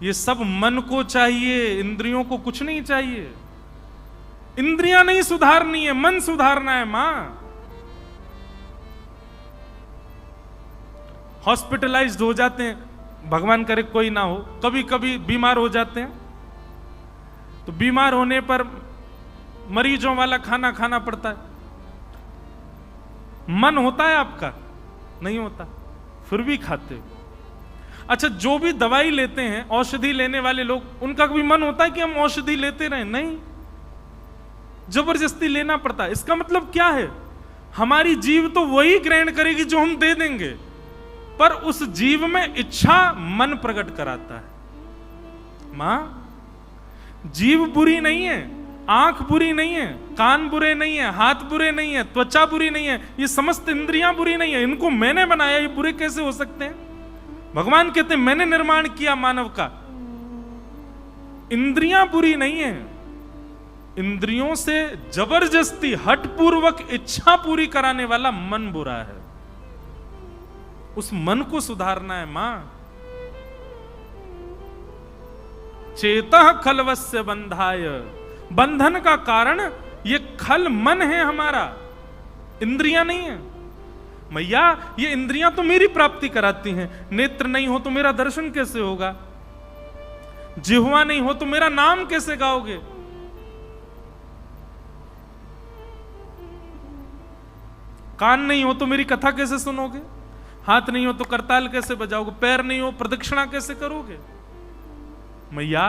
Speaker 1: ये सब मन को चाहिए, इंद्रियों को कुछ नहीं चाहिए। इंद्रियां नहीं सुधारनी है, मन सुधारना है। मां हॉस्पिटलाइज्ड हो जाते हैं, भगवान करे कोई ना हो, कभी कभी बीमार हो जाते हैं, तो बीमार होने पर मरीजों वाला खाना खाना पड़ता है। मन होता है आपका? नहीं होता, फिर भी खाते हो। अच्छा, जो भी दवाई लेते हैं, औषधि लेने वाले लोग, उनका कभी मन होता है कि हम औषधि लेते रहें? नहीं, जबरदस्ती लेना पड़ता है। इसका मतलब क्या है? हमारी जीव तो वही ग्रहण करेगी जो हम दे देंगे, पर उस जीव में इच्छा मन प्रकट कराता है। मां, जीव बुरी नहीं है, आंख बुरी नहीं है, कान बुरे नहीं है, हाथ बुरे नहीं है, त्वचा बुरी नहीं है, ये समस्त इंद्रियां बुरी नहीं है। इनको मैंने बनाया, ये बुरे कैसे हो सकते हैं? भगवान कहते हैं मैंने निर्माण किया मानव का। इंद्रियां बुरी नहीं है, इंद्रियों से जबरदस्ती हठपूर्वक इच्छा पूरी कराने वाला मन बुरा है। उस मन को सुधारना है मां। चेतः खलवस्य बंधाय, बंधन का कारण ये खल मन है हमारा, इंद्रियां नहीं है। मैया, ये इंद्रियां तो मेरी प्राप्ति कराती हैं। नेत्र नहीं हो तो मेरा दर्शन कैसे होगा? जिह्वा नहीं हो तो मेरा नाम कैसे गाओगे? कान नहीं हो तो मेरी कथा कैसे सुनोगे? हाथ नहीं हो तो करताल कैसे बजाओगे? पैर नहीं हो प्रदक्षिणा कैसे करोगे? मैया,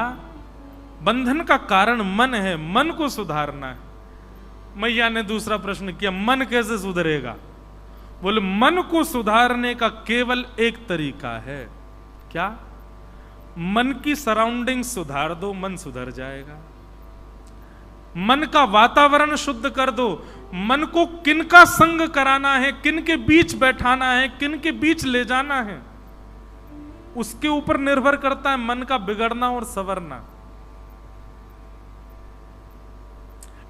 Speaker 1: बंधन का कारण मन है, मन को सुधारना है। मैया ने दूसरा प्रश्न किया, मन कैसे सुधरेगा? बोले मन को सुधारने का केवल एक तरीका है। क्या? मन की सराउंडिंग सुधार दो, मन सुधर जाएगा। मन का वातावरण शुद्ध कर दो। मन को किन का संग कराना है, किन के बीच बैठाना है, किन के बीच ले जाना है, उसके ऊपर निर्भर करता है मन का बिगड़ना और संवरना।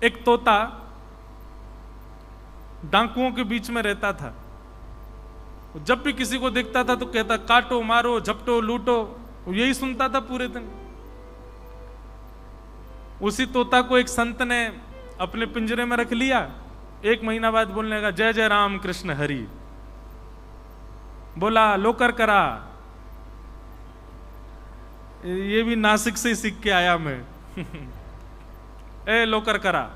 Speaker 1: एक तोता डाकुओं के बीच में रहता था। जब भी किसी को दिखता था तो कहता काटो, मारो, झपटो, लूटो, यही सुनता था पूरे दिन। उसी तोता को एक संत ने अपने पिंजरे में रख लिया। 1 महीना बाद बोलने लगा, जय जय राम कृष्ण हरि। बोला लोकर करा। ये भी नासिक से ही सीख के आया मैं। ए लोकर करा,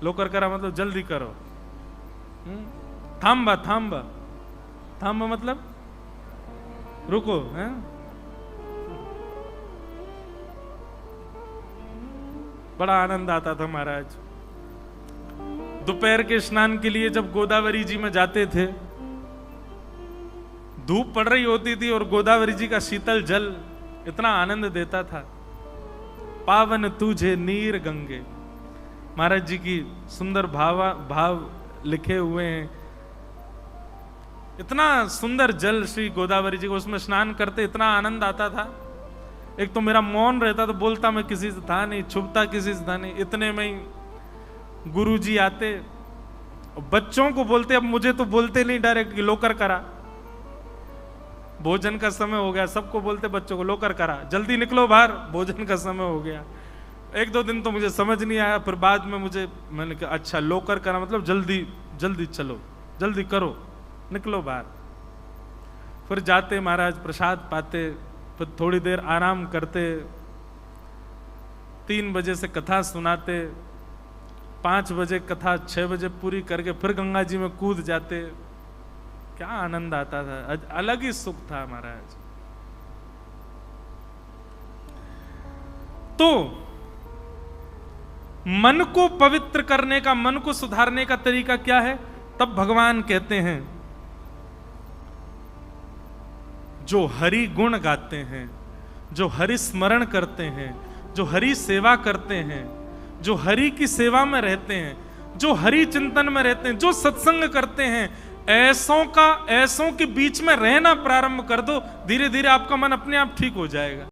Speaker 1: लोकर करा मतलब जल्दी करो। थांबा थांबा, थांबा मतलब रुको है। बड़ा आनंद आता था महाराज। दोपहर के स्नान के लिए जब गोदावरी जी में जाते थे, धूप पड़ रही होती थी और गोदावरी जी का शीतल जल इतना आनंद देता था। पावन तुझे नीर गंगे, महाराज जी की सुंदर भाव लिखे हुए हैं। इतना सुंदर जल श्री गोदावरी जी को, उसमें स्नान करते इतना आनंद आता था। एक तो मेरा मौन रहता, तो बोलता मैं किसी से था नहीं, छुपता किसी से था नहीं। इतने में ही गुरुजी आते, बच्चों को बोलते, अब मुझे तो बोलते नहीं डायरेक्ट कि लोकर करा, भोजन का समय हो गया, सबको बोलते बच्चों को लोकर करा, जल्दी निकलो बाहर, भोजन का समय हो गया। 1-2 दिन तो मुझे समझ नहीं आया, फिर बाद में मैंने कहा अच्छा लोकर करा मतलब जल्दी जल्दी चलो, जल्दी करो, निकलो बाहर। फिर जाते महाराज, प्रसाद पाते, फिर थोड़ी देर आराम करते, 3 बजे से कथा सुनाते, 5 बजे कथा 6 बजे पूरी करके फिर गंगा जी में कूद जाते। क्या आनंद आता था, अलग ही सुख था महाराज। तो मन को पवित्र करने का, मन को सुधारने का तरीका क्या है? तब भगवान कहते हैं जो हरि गुण गाते हैं, जो हरि स्मरण करते हैं, जो हरि सेवा करते हैं, जो हरि की सेवा में रहते हैं, जो हरि चिंतन में रहते हैं, जो सत्संग करते हैं, ऐसों के बीच में रहना प्रारंभ कर दो, धीरे धीरे आपका मन अपने आप ठीक हो जाएगा।